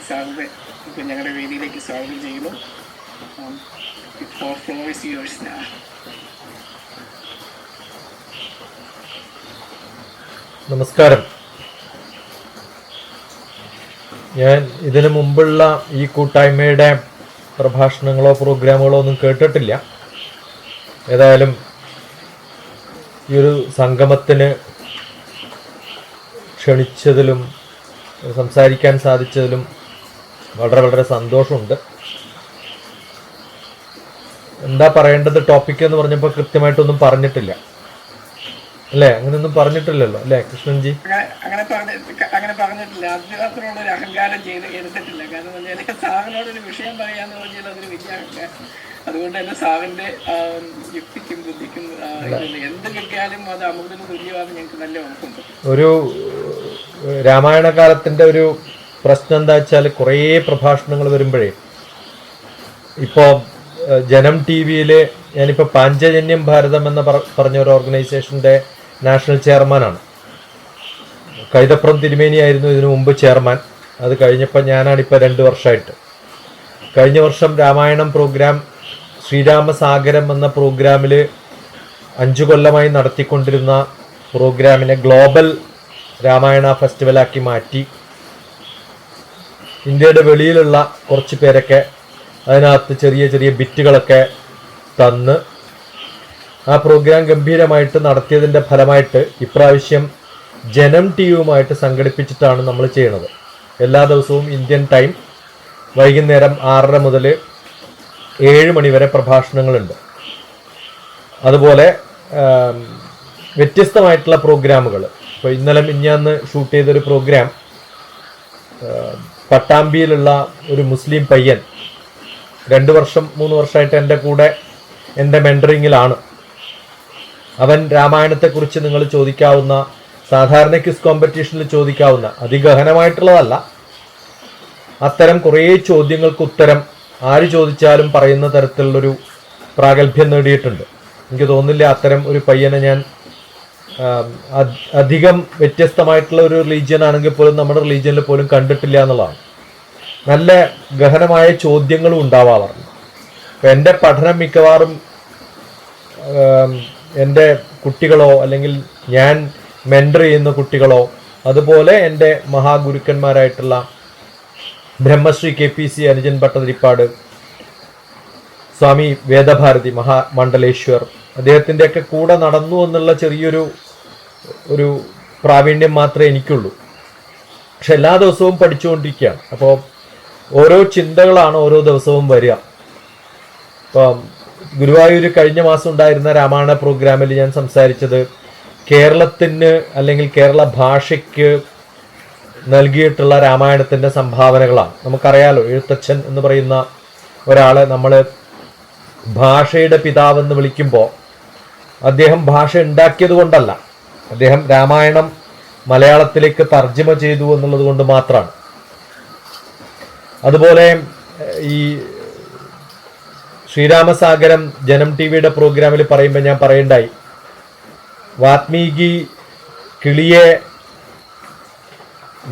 സാറിനെ ഇപ്പം ഞങ്ങളുടെ വേദിയിലേക്ക് സ്വാഗതം ചെയ്യുന്നു. Floor is yours now. നമസ്കാരം. ഞാൻ ഇതിനു മുമ്പുള്ള ഈ കൂട്ടായ്മയുടെ പ്രഭാഷണങ്ങളോ പ്രോഗ്രാമുകളോ ഒന്നും കേട്ടിട്ടില്ല. ഏതായാലും ഈ ഒരു സംഗമത്തിന് ക്ഷണിച്ചതിലും സംസാരിക്കാൻ സാധിച്ചതിലും വളരെ വളരെ സന്തോഷമുണ്ട്. എന്താ പറയേണ്ടത് ടോപ്പിക് എന്ന് പറഞ്ഞപ്പോൾ കൃത്യമായിട്ടൊന്നും പറഞ്ഞിട്ടില്ല അല്ലേ? അങ്ങനെയൊന്നും പറഞ്ഞിട്ടില്ലല്ലോ അല്ലേ കൃഷ്ണൻജി? അങ്ങനെ പറഞ്ഞിട്ടില്ല. അതിനകത്തിനുള്ള ഒരു അഹങ്കാരം എടുത്തിട്ടില്ല. കാരണം സാറിനോടൊരു വിഷയം പറയാന്ന് പറഞ്ഞാൽ അതൊരു വലിയ അഹങ്കാരം. അതുകൊണ്ട് തന്നെ സാറിന്റെ യുക്തിക്കും ബുദ്ധിക്കും എന്ത് കിട്ടിയാലും അത് അമൃതിന് തുല്യമാണെന്ന് ഞങ്ങൾക്ക് നല്ല ഉറപ്പുണ്ട്. ഒരു രാമായണ കാലത്തിന്റെ ഒരു പ്രശ്നം എന്താ വെച്ചാൽ കുറേ പ്രഭാഷണങ്ങൾ വരുമ്പോഴേ, ഇപ്പോൾ ജനം ടി വിയിൽ ഞാനിപ്പോൾ പാഞ്ചജന്യം ഭാരതം എന്ന് പറഞ്ഞ ഒരു ഓർഗനൈസേഷൻ്റെ നാഷണൽ ചെയർമാനാണ്. കൈതപ്രം തിരുമേനിയായിരുന്നു ഇതിനു മുമ്പ് ചെയർമാൻ. അത് കഴിഞ്ഞപ്പോൾ ഞാനാണിപ്പോൾ 2 വർഷമായിട്ട്. കഴിഞ്ഞ വർഷം രാമായണം പ്രോഗ്രാം ശ്രീരാമസാഗരം എന്ന പ്രോഗ്രാമിൽ 5 കൊല്ലമായി നടത്തിക്കൊണ്ടിരുന്ന പ്രോഗ്രാമിനെ ഗ്ലോബൽ രാമായണ ഫെസ്റ്റിവലാക്കി മാറ്റി. ഇന്ത്യയുടെ വെളിയിലുള്ള കുറച്ച് പേരൊക്കെ അതിനകത്ത് ചെറിയ ചെറിയ ബിറ്റുകളൊക്കെ തന്ന് ആ പ്രോഗ്രാം ഗംഭീരമായിട്ട് നടത്തിയതിൻ്റെ ഫലമായിട്ട് ഇപ്രാവശ്യം ജനം ടി വിയുമായിട്ട് സംഘടിപ്പിച്ചിട്ടാണ് നമ്മൾ ചെയ്യണത്. എല്ലാ ദിവസവും ഇന്ത്യൻ ടൈം വൈകുന്നേരം 6:30 മുതൽ 7 മണി വരെ പ്രഭാഷണങ്ങളുണ്ട്. അതുപോലെ വ്യത്യസ്തമായിട്ടുള്ള പ്രോഗ്രാമുകൾ. ഇപ്പോൾ ഇന്നലെ മിഞ്ഞാന്ന് ഷൂട്ട് ചെയ്തൊരു പ്രോഗ്രാം പട്ടാമ്പിയിലുള്ള ഒരു മുസ്ലിം പയ്യൻ 2 വർഷം 3 വർഷമായിട്ട് എൻ്റെ കൂടെ എൻ്റെ മെൻറ്ററിങ്ങിലാണ്. അവൻ രാമായണത്തെക്കുറിച്ച് നിങ്ങൾ ചോദിക്കാവുന്ന, സാധാരണ ക്വിസ് കോമ്പറ്റീഷനിൽ ചോദിക്കാവുന്ന അതിഗഹനമായിട്ടുള്ളതല്ല, അത്തരം കുറേ ചോദ്യങ്ങൾക്ക് ഉത്തരം ആര് ചോദിച്ചാലും പറയുന്ന തരത്തിലുള്ളൊരു പ്രാഗൽഭ്യം നേടിയിട്ടുണ്ട്. എനിക്ക് തോന്നുന്നില്ല അത്തരം ഒരു പയ്യനെ ഞാൻ അധികം വ്യത്യസ്തമായിട്ടുള്ള ഒരു റിലീജിയൻ ആണെങ്കിൽ പോലും നമ്മുടെ റിലീജിയനിൽ പോലും കണ്ടിട്ടില്ല എന്നുള്ളതാണ്. നല്ല ഗഹനമായ ചോദ്യങ്ങളും ഉണ്ടാവാറുണ്ട്. അപ്പം എൻ്റെ പഠനം മിക്കവാറും എൻ്റെ കുട്ടികളോ അല്ലെങ്കിൽ ഞാൻ മെൻറ്റർ ചെയ്യുന്ന കുട്ടികളോ അതുപോലെ എൻ്റെ മഹാഗുരുക്കന്മാരായിട്ടുള്ള ബ്രഹ്മശ്രീ KPC അനുജൻ ഭട്ടതിരിപ്പാട്, സ്വാമി വേദഭാരതി മഹാമണ്ഡലേശ്വർ, അദ്ദേഹത്തിൻ്റെയൊക്കെ കൂടെ നടന്നു എന്നുള്ള ചെറിയൊരു പ്രാവീണ്യം മാത്രമേ എനിക്കുള്ളൂ. പക്ഷെ എല്ലാ ദിവസവും പഠിച്ചുകൊണ്ടിരിക്കുകയാണ്. അപ്പോൾ ഓരോ ചിന്തകളാണ് ഓരോ ദിവസവും വരിക. ഇപ്പം ഗുരുവായൂർ കഴിഞ്ഞ മാസം ഉണ്ടായിരുന്ന രാമായണ പ്രോഗ്രാമിൽ ഞാൻ സംസാരിച്ചത് കേരളത്തിന് അല്ലെങ്കിൽ കേരള ഭാഷയ്ക്ക് നൽകിയിട്ടുള്ള രാമായണത്തിൻ്റെ സംഭാവനകളാണ്. നമുക്കറിയാലോ, എഴുത്തച്ഛൻ എന്ന് പറയുന്ന ഒരാളെ നമ്മൾ ഭാഷയുടെ പിതാവെന്ന് വിളിക്കുമ്പോൾ അദ്ദേഹം ഭാഷ ഉണ്ടാക്കിയത് കൊണ്ടല്ല, അദ്ദേഹം രാമായണം മലയാളത്തിലേക്ക് തർജ്ജിമ ചെയ്തു എന്നുള്ളത് കൊണ്ട് മാത്രമാണ്. അതുപോലെ ഈ ശ്രീരാമസാഗരം ജനം ടി വിയുടെ പ്രോഗ്രാമിൽ പറയുമ്പോൾ ഞാൻ പറയണ്ടായി, വാത്മീകി കിളിയെ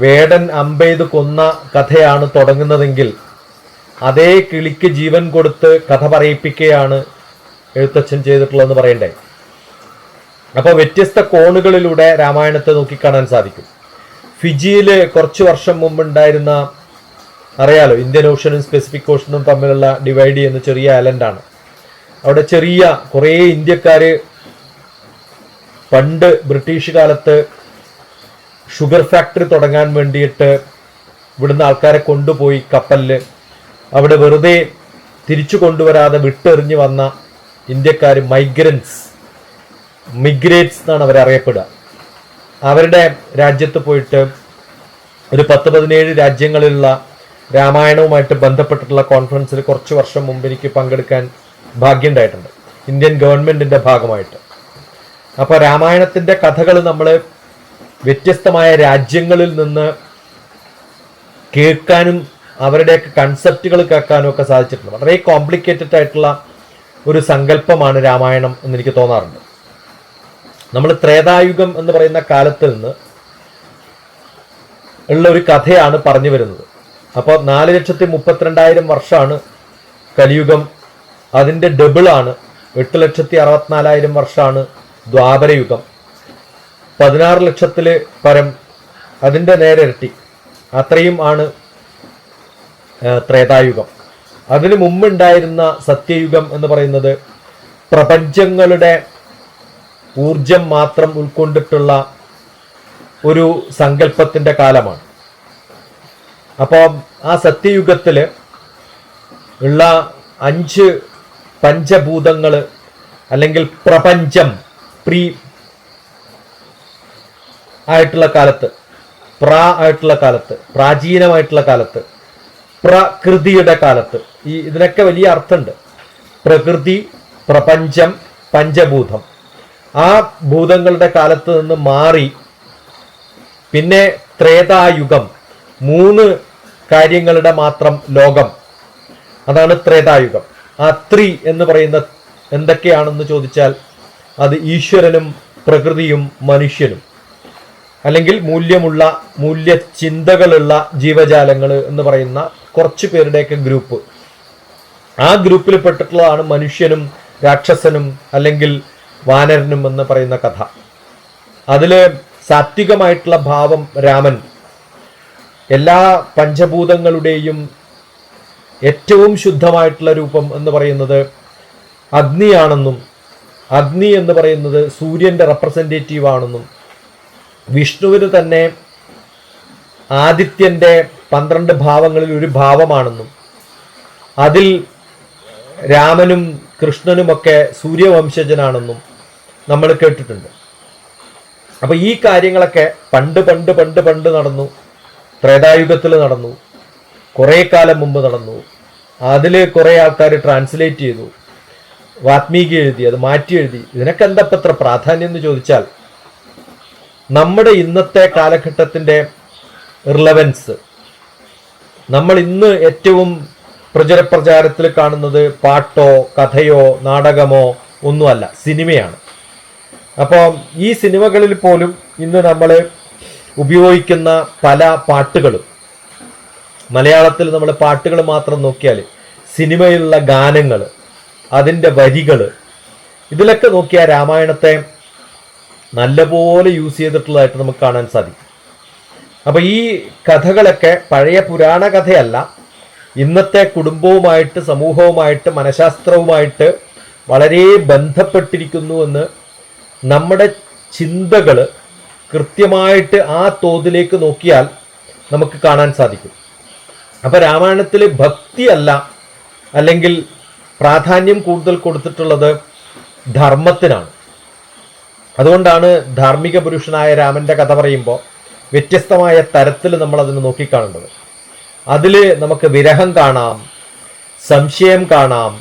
വേടൻ അമ്പെയ്ത് കൊന്ന കഥയാണ് തുടങ്ങുന്നതെങ്കിൽ അതേ കിളിക്ക് ജീവൻ കൊടുത്ത് കഥ പറയിപ്പിക്കുകയാണ് എഴുത്തച്ഛൻ ചെയ്തിട്ടുള്ളതെന്ന് പറയണ്ടായി. അപ്പോൾ വ്യത്യസ്ത കോണുകളിലൂടെ രാമായണത്തെ നോക്കിക്കാണാൻ സാധിക്കും. ഫിജിയിൽ കുറച്ച് വർഷം മുമ്പുണ്ടായിരുന്ന, അറിയാലോ, ഇന്ത്യൻ ഓഷനും സ്പെസിഫിക് ഓഷനും തമ്മിലുള്ള ഡിവൈഡ് ചെയ്യുന്ന ചെറിയ ഐലൻഡാണ്. അവിടെ ചെറിയ കുറേ ഇന്ത്യക്കാർ പണ്ട് ബ്രിട്ടീഷ് കാലത്ത് ഷുഗർ ഫാക്ടറി തുടങ്ങാൻ വേണ്ടിയിട്ട് ഇവിടുന്ന് ആൾക്കാരെ കൊണ്ടുപോയി കപ്പലിൽ അവിടെ വെറുതെ തിരിച്ചു കൊണ്ടുവരാതെ വിട്ടെറിഞ്ഞ് വന്ന ഇന്ത്യക്കാർ മിഗ്രേറ്റ്സ് എന്നാണ് അവരറിയപ്പെടുക. അവരുടെ രാജ്യത്ത് പോയിട്ട് ഒരു 10-17 രാജ്യങ്ങളിലുള്ള രാമായണവുമായിട്ട് ബന്ധപ്പെട്ടിട്ടുള്ള കോൺഫറൻസിൽ കുറച്ച് വർഷം മുമ്പ് എനിക്ക് പങ്കെടുക്കാൻ ഭാഗ്യമുണ്ടായിട്ടുണ്ട്, ഇന്ത്യൻ ഗവൺമെൻറ്റിൻ്റെ ഭാഗമായിട്ട്. അപ്പോൾ രാമായണത്തിൻ്റെ കഥകൾ നമ്മൾ വ്യത്യസ്തമായ രാജ്യങ്ങളിൽ നിന്ന് കേൾക്കാനും അവരുടെയൊക്കെ കൺസെപ്റ്റുകൾ കേൾക്കാനും ഒക്കെ സാധിച്ചിട്ടുണ്ട്. വളരെ കോംപ്ലിക്കേറ്റഡ് ആയിട്ടുള്ള ഒരു സങ്കല്പമാണ് രാമായണം എന്നെനിക്ക് തോന്നാറുണ്ട്. നമ്മൾ ത്രേതായുഗം എന്ന് പറയുന്ന കാലത്ത് നിന്ന് ഉള്ള ഒരു കഥയാണ് പറഞ്ഞു വരുന്നത്. അപ്പോൾ 4,32,000 വർഷമാണ് കലിയുഗം. അതിൻ്റെ ഡബിളാണ് 8,64,000 വർഷമാണ് ദ്വാപരയുഗം. 16 ലക്ഷത്തിൽ പരം, അതിൻ്റെ നേരെ ഇരട്ടി, അത്രയും ആണ് ത്രേതായുഗം. അതിനു മുമ്പുണ്ടായിരുന്ന സത്യയുഗം എന്ന് പറയുന്നത് പ്രപഞ്ചങ്ങളുടെ ഊർജം മാത്രം ഉൾക്കൊണ്ടിട്ടുള്ള ഒരു സങ്കല്പത്തിൻ്റെ കാലമാണ്. അപ്പോൾ ആ സത്യയുഗത്തിൽ ഉള്ള 5 പഞ്ചഭൂതങ്ങൾ അല്ലെങ്കിൽ പ്രപഞ്ചം ആയിട്ടുള്ള കാലത്ത്, ആയിട്ടുള്ള കാലത്ത്, പ്രാചീനമായിട്ടുള്ള കാലത്ത്, പ്രകൃതിയുടെ കാലത്ത്, ഇതിനൊക്കെ വലിയ അർത്ഥമുണ്ട്. പ്രകൃതി, പ്രപഞ്ചം, പഞ്ചഭൂതം, ആ ഭൂതങ്ങളുടെ കാലത്ത് നിന്ന് മാറി പിന്നെ ത്രേതായുഗം, 3 കാര്യങ്ങളുടെ മാത്രം ലോകം, അതാണ് ത്രേതായുഗം. ആ എന്ന് പറയുന്ന എന്തൊക്കെയാണെന്ന് ചോദിച്ചാൽ അത് ഈശ്വരനും പ്രകൃതിയും മനുഷ്യനും, അല്ലെങ്കിൽ മൂല്യചിന്തകളുള്ള ജീവജാലങ്ങൾ എന്ന് പറയുന്ന കുറച്ച് പേരുടെയൊക്കെ ഗ്രൂപ്പ്. ആ ഗ്രൂപ്പിൽ പെട്ടിട്ടുള്ളതാണ് മനുഷ്യനും രാക്ഷസനും അല്ലെങ്കിൽ വാനരനും എന്ന് പറയുന്ന കഥ. അതിൽ സാത്വികമായിട്ടുള്ള ഭാവം രാമൻ എല്ലാ പഞ്ചഭൂതങ്ങളുടെയും ഏറ്റവും ശുദ്ധമായിട്ടുള്ള രൂപം എന്ന് പറയുന്നത് അഗ്നിയാണെന്നും, അഗ്നി എന്ന് പറയുന്നത് സൂര്യൻ്റെ റെപ്രസെൻറ്റേറ്റീവ് ആണെന്നും, വിഷ്ണുവിന് തന്നെ ആദിത്യൻ്റെ 12 ഭാവങ്ങളിൽ ഒരു ഭാവമാണെന്നും, അതിൽ രാമനും കൃഷ്ണനുമൊക്കെ സൂര്യവംശജനാണെന്നും നമ്മൾ കേട്ടിട്ടുണ്ട്. അപ്പോൾ ഈ കാര്യങ്ങളൊക്കെ പണ്ട് നടന്നു, ത്രേതായുഗത്തിൽ നടന്നു, കുറേ കാലം മുമ്പ് നടന്നു. അതിൽ കുറേ ആൾക്കാർ ട്രാൻസ്ലേറ്റ് ചെയ്തു, വാത്മീകി എഴുതി, അത് മാറ്റി എഴുതി. ഇതിനൊക്കെ എന്താ ഇത്ര പ്രാധാന്യം എന്ന് ചോദിച്ചാൽ നമ്മുടെ ഇന്നത്തെ കാലഘട്ടത്തിൻ്റെ റിലവൻസ്, നമ്മൾ ഇന്ന് ഏറ്റവും പ്രചാരത്തിൽ കാണുന്നത് പാട്ടോ കഥയോ നാടകമോ ഒന്നുമല്ല, സിനിമയാണ്. അപ്പോൾ ഈ സിനിമകളിൽ പോലും ഇന്ന് നമ്മൾ ഉപയോഗിക്കുന്ന പല പാട്ടുകളും, മലയാളത്തിൽ നമ്മൾ പാട്ടുകൾ മാത്രം നോക്കിയാൽ സിനിമയിലുള്ള ഗാനങ്ങൾ, അതിൻ്റെ വരികൾ, ഇതിലൊക്കെ നോക്കിയാൽ രാമായണത്തെ നല്ലപോലെ യൂസ് ചെയ്തിട്ടുള്ളതായിട്ട് നമുക്ക് കാണാൻ സാധിക്കും. അപ്പോൾ ഈ കഥകളൊക്കെ പഴയ പുരാണ കഥയല്ല, ഇന്നത്തെ കുടുംബവുമായിട്ട്, സമൂഹവുമായിട്ട്, മനഃശാസ്ത്രവുമായിട്ട് വളരെ ബന്ധപ്പെട്ടിരിക്കുന്നുവെന്ന് നമ്മുടെ ചിന്തകൾ കൃത്യമായിട്ട് ആ തോതിലേക്ക് നോക്കിയാൽ നമുക്ക് കാണാൻ സാധിക്കും. അപ്പോൾ രാമായണത്തിൽ ഭക്തിയല്ല, അല്ലെങ്കിൽ പ്രാധാന്യം കൂടുതൽ കൊടുത്തിട്ടുള്ളത് ധർമ്മത്തിനാണ്. അതുകൊണ്ടാണ് ധാർമ്മിക പുരുഷനായ രാമൻ്റെ കഥ പറയുമ്പോൾ വ്യത്യസ്തമായ തരത്തിൽ നമ്മൾ അതിനെ നോക്കിക്കാണേണ്ടത്. അതിൽ നമുക്ക് വിരഹം കാണാം, സംശയം കാണാം,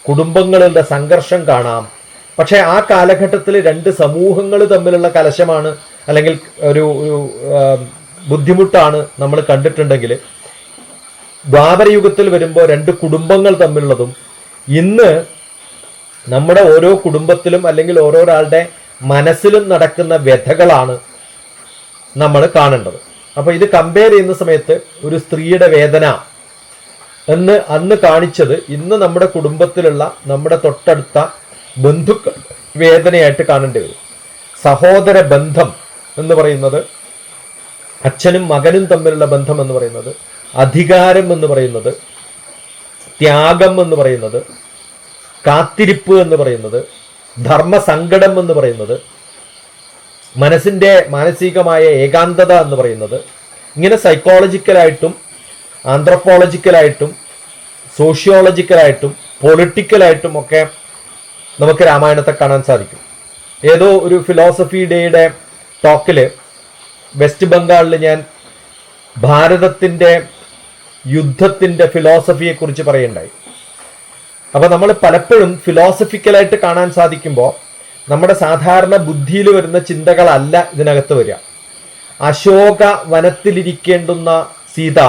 കുടുംബങ്ങളുടെ സംഘർഷം കാണാം. പക്ഷേ ആ കാലഘട്ടത്തിൽ 2 സമൂഹങ്ങൾ തമ്മിലുള്ള കലശമാണ്, അല്ലെങ്കിൽ ഒരു ബുദ്ധിമുട്ടാണ് നമ്മൾ കണ്ടിട്ടുണ്ടെങ്കിൽ, ദ്വാപരയുഗത്തിൽ വരുമ്പോൾ 2 കുടുംബങ്ങൾ തമ്മിലുള്ളതും, ഇന്ന് നമ്മുടെ ഓരോ കുടുംബത്തിലും അല്ലെങ്കിൽ ഓരോരാളുടെ മനസ്സിലും നടക്കുന്ന വ്യഥകളാണ് നമ്മൾ കാണേണ്ടത്. അപ്പോൾ ഇത് കമ്പയർ ചെയ്യുന്ന സമയത്ത് ഒരു സ്ത്രീയുടെ വേദന എന്ന് അന്ന് കാണിച്ചത് ഇന്ന് നമ്മുടെ കുടുംബത്തിലുള്ള, നമ്മുടെ തൊട്ടടുത്ത ബന്ധുക്കൾ വേദനയായിട്ട് കാണേണ്ടി വരും. സഹോദര ബന്ധം എന്ന് പറയുന്നത്, അച്ഛനും മകനും തമ്മിലുള്ള ബന്ധം എന്ന് പറയുന്നത്, അധികാരം എന്ന് പറയുന്നത്, ത്യാഗം എന്ന് പറയുന്നത്, കാത്തിരിപ്പ് എന്ന് പറയുന്നത്, ധർമ്മസങ്കടം എന്ന് പറയുന്നത്, മനസ്സിൻ്റെ മാനസികമായ ഏകാന്തത എന്ന് പറയുന്നത്, ഇങ്ങനെ സൈക്കോളജിക്കലായിട്ടും ആന്ത്രപ്പോളജിക്കലായിട്ടും സോഷ്യോളജിക്കലായിട്ടും പൊളിറ്റിക്കലായിട്ടും ഒക്കെ നമുക്ക് രാമായണത്തെ കാണാൻ സാധിക്കും. ഏതോ ഒരു ഫിലോസഫി ഡേയുടെ ടോക്കിൽ വെസ്റ്റ് ബംഗാളിൽ ഞാൻ ഭാരതത്തിൻ്റെ യുദ്ധത്തിൻ്റെ ഫിലോസഫിയെക്കുറിച്ച് പറയുണ്ടായി. അപ്പോൾ നമ്മൾ പലപ്പോഴും ഫിലോസഫിക്കലായിട്ട് കാണാൻ സാധിക്കുമ്പോൾ നമ്മുടെ സാധാരണ ബുദ്ധിയിൽ വരുന്ന ചിന്തകളല്ല ഇതിനകത്ത് വരിക. അശോക വനത്തിലിരിക്കേണ്ടുന്ന സീത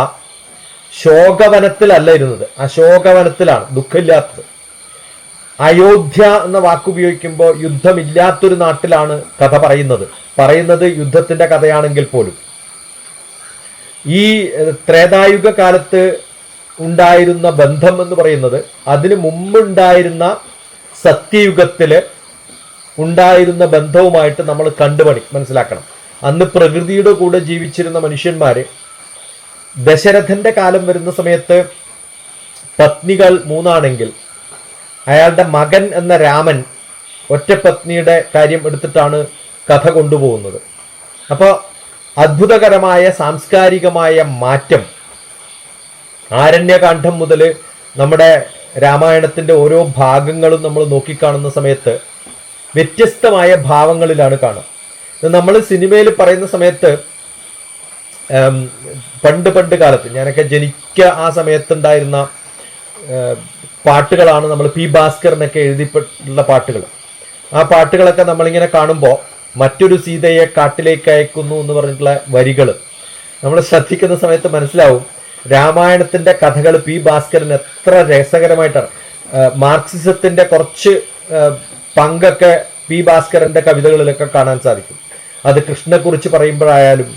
ശോകവനത്തിലല്ല ഇരുന്നത്, അശോകവനത്തിലാണ്, ദുഃഖമില്ലാത്തത്. അയോധ്യ എന്ന വാക്കുപയോഗിക്കുമ്പോൾ യുദ്ധമില്ലാത്തൊരു നാട്ടിലാണ് കഥ പറയുന്നത് യുദ്ധത്തിന്റെ കഥയാണെങ്കിൽ പോലും. ഈ ത്രേതായുഗ കാലത്ത് ഉണ്ടായിരുന്ന ബന്ധം എന്ന് പറയുന്നത് അതിനു മുമ്പുണ്ടായിരുന്ന സത്യയുഗത്തില് ഉണ്ടായിരുന്ന ബന്ധവുമായിട്ട് നമ്മൾ മനസ്സിലാക്കണം. അന്ന് പ്രകൃതിയുടെ കൂടെ ജീവിച്ചിരുന്ന മനുഷ്യന്മാര് ദശരഥന്റെ കാലം വരുന്ന സമയത്ത് പത്നികൾ 3 ആണെങ്കിൽ അയാളുടെ മകൻ എന്ന രാമൻ ഒറ്റ പത്നിയുടെ കാര്യം എടുത്തിട്ടാണ് കഥ കൊണ്ടുപോകുന്നത്. അപ്പോൾ അത്ഭുതകരമായ സാംസ്കാരികമായ മാറ്റം ആരണ്യകാന്ഡം മുതൽ നമ്മുടെ രാമായണത്തിന്റെ ഓരോ ഭാഗങ്ങളും നമ്മൾ നോക്കിക്കാണുന്ന സമയത്ത് വ്യത്യസ്തമായ ഭാവങ്ങളിലാണ് കാണുക. നമ്മൾ സിനിമയിൽ പറയുന്ന സമയത്ത് പണ്ട് കാലത്ത് ഞാനൊക്കെ ആ സമയത്തുണ്ടായിരുന്ന പാട്ടുകളാണ് നമ്മൾ പി ഭാസ്കറിനൊക്കെ എഴുതിപ്പെട്ടുള്ള പാട്ടുകൾ. ആ പാട്ടുകളൊക്കെ നമ്മളിങ്ങനെ കാണുമ്പോൾ മറ്റൊരു സീതയെ കാട്ടിലേക്ക് അയക്കുന്നു എന്ന് പറഞ്ഞിട്ടുള്ള വരികൾ നമ്മൾ ശ്രദ്ധിക്കുന്ന സമയത്ത് മനസ്സിലാവും രാമായണത്തിന്റെ കഥകൾ പി ഭാസ്കരൻ എത്ര രസകരമായിട്ടാണ്. മാർക്സിസത്തിന്റെ കുറച്ച് പങ്കൊക്കെ പി ഭാസ്കരന്റെ കവിതകളിലൊക്കെ കാണാൻ സാധിക്കും. അത് കൃഷ്ണനെക്കുറിച്ച് പറയുമ്പോഴായാലും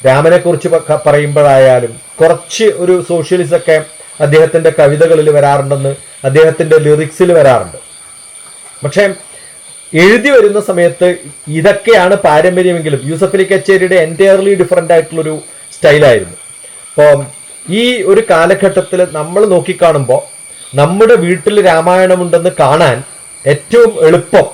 രാമനെക്കുറിച്ച് പറയുമ്പോഴായാലും കുറച്ച് ഒരു സോഷ്യലിസമൊക്കെ അദ്ദേഹത്തിന്റെ കവിതകളിൽ വരാറുണ്ടെന്ന് അദ്ദേഹത്തിന്റെ ലിറിക്സിൽ വരാറുണ്ട്. പക്ഷെ എഴുതി വരുന്ന സമയത്ത് ഇതൊക്കെയാണ് പാരമ്പര്യമെങ്കിലും യൂസഫ് അലി കച്ചേരിയുടെ എൻറ്റയർലി ഡിഫറെൻ്റ് ആയിട്ടുള്ളൊരു സ്റ്റൈലായിരുന്നു. അപ്പോൾ ഈ ഒരു കാലഘട്ടത്തിൽ നമ്മൾ നോക്കിക്കാണുമ്പോൾ നമ്മുടെ വീട്ടിൽ രാമായണമുണ്ടെന്ന് കാണാൻ ഏറ്റവും എളുപ്പം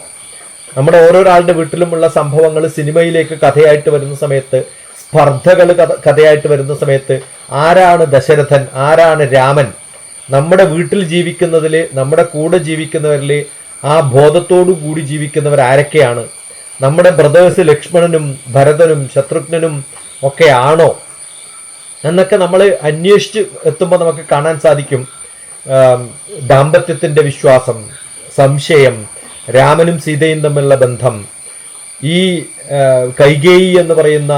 നമ്മുടെ ഓരോരാളുടെ വീട്ടിലുമുള്ള സംഭവങ്ങൾ സിനിമയിലേക്ക് കഥയായിട്ട് വരുന്ന സമയത്ത്, സ്പർദ്ധകൾ കഥയായിട്ട് വരുന്ന സമയത്ത് ആരാണ് ദശരഥൻ, ആരാണ് രാമൻ, നമ്മുടെ വീട്ടിൽ ജീവിക്കുന്നതിൽ, നമ്മുടെ കൂടെ ജീവിക്കുന്നവരിൽ ആ ബോധത്തോടു കൂടി ജീവിക്കുന്നവർ ആരൊക്കെയാണ്, നമ്മുടെ ബ്രദേഴ്സ് ലക്ഷ്മണനും ഭരതനും ശത്രുഘ്നനും ഒക്കെ ആണോ എന്നൊക്കെ നമ്മൾ അന്വേഷിച്ച് എത്തുമ്പോൾ നമുക്ക് കാണാൻ സാധിക്കും. ദാമ്പത്യത്തിന്റെ വിശ്വാസം, സംശയം, രാമനും സീതയും തമ്മിലുള്ള ബന്ധം, ഈ കൈകേയി എന്ന് പറയുന്ന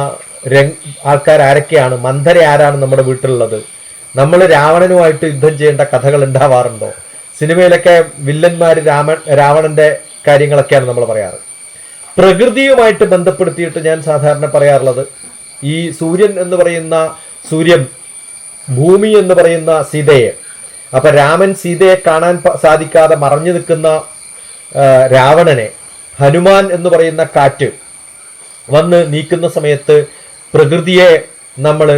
ആൾക്കാർ ആരൊക്കെയാണ്, മന്ധര ആരാണ് നമ്മുടെ വീട്ടിലുള്ളത്, നമ്മൾ രാവണനുമായിട്ട് യുദ്ധം ചെയ്യേണ്ട കഥകൾ ഉണ്ടാവാറുണ്ടോ? സിനിമയിലൊക്കെ വില്ലന്മാർ രാവണന്റെ കാര്യങ്ങളൊക്കെയാണ് നമ്മൾ പറയാറ്. പ്രകൃതിയുമായിട്ട് ബന്ധപ്പെടുത്തിയിട്ട് ഞാൻ സാധാരണ പറയാറുള്ളത് ഈ സൂര്യൻ എന്ന് പറയുന്ന സൂര്യൻ, ഭൂമി എന്ന് പറയുന്ന സീതയെ, അപ്പൊ രാമൻ സീതയെ കാണാൻ സാധിക്കാതെ മറഞ്ഞു നിൽക്കുന്ന രാവണനെ ഹനുമാൻ എന്ന് പറയുന്ന കാറ്റ് വന്ന് നീക്കുന്ന സമയത്ത് പ്രകൃതിയെ നമ്മൾ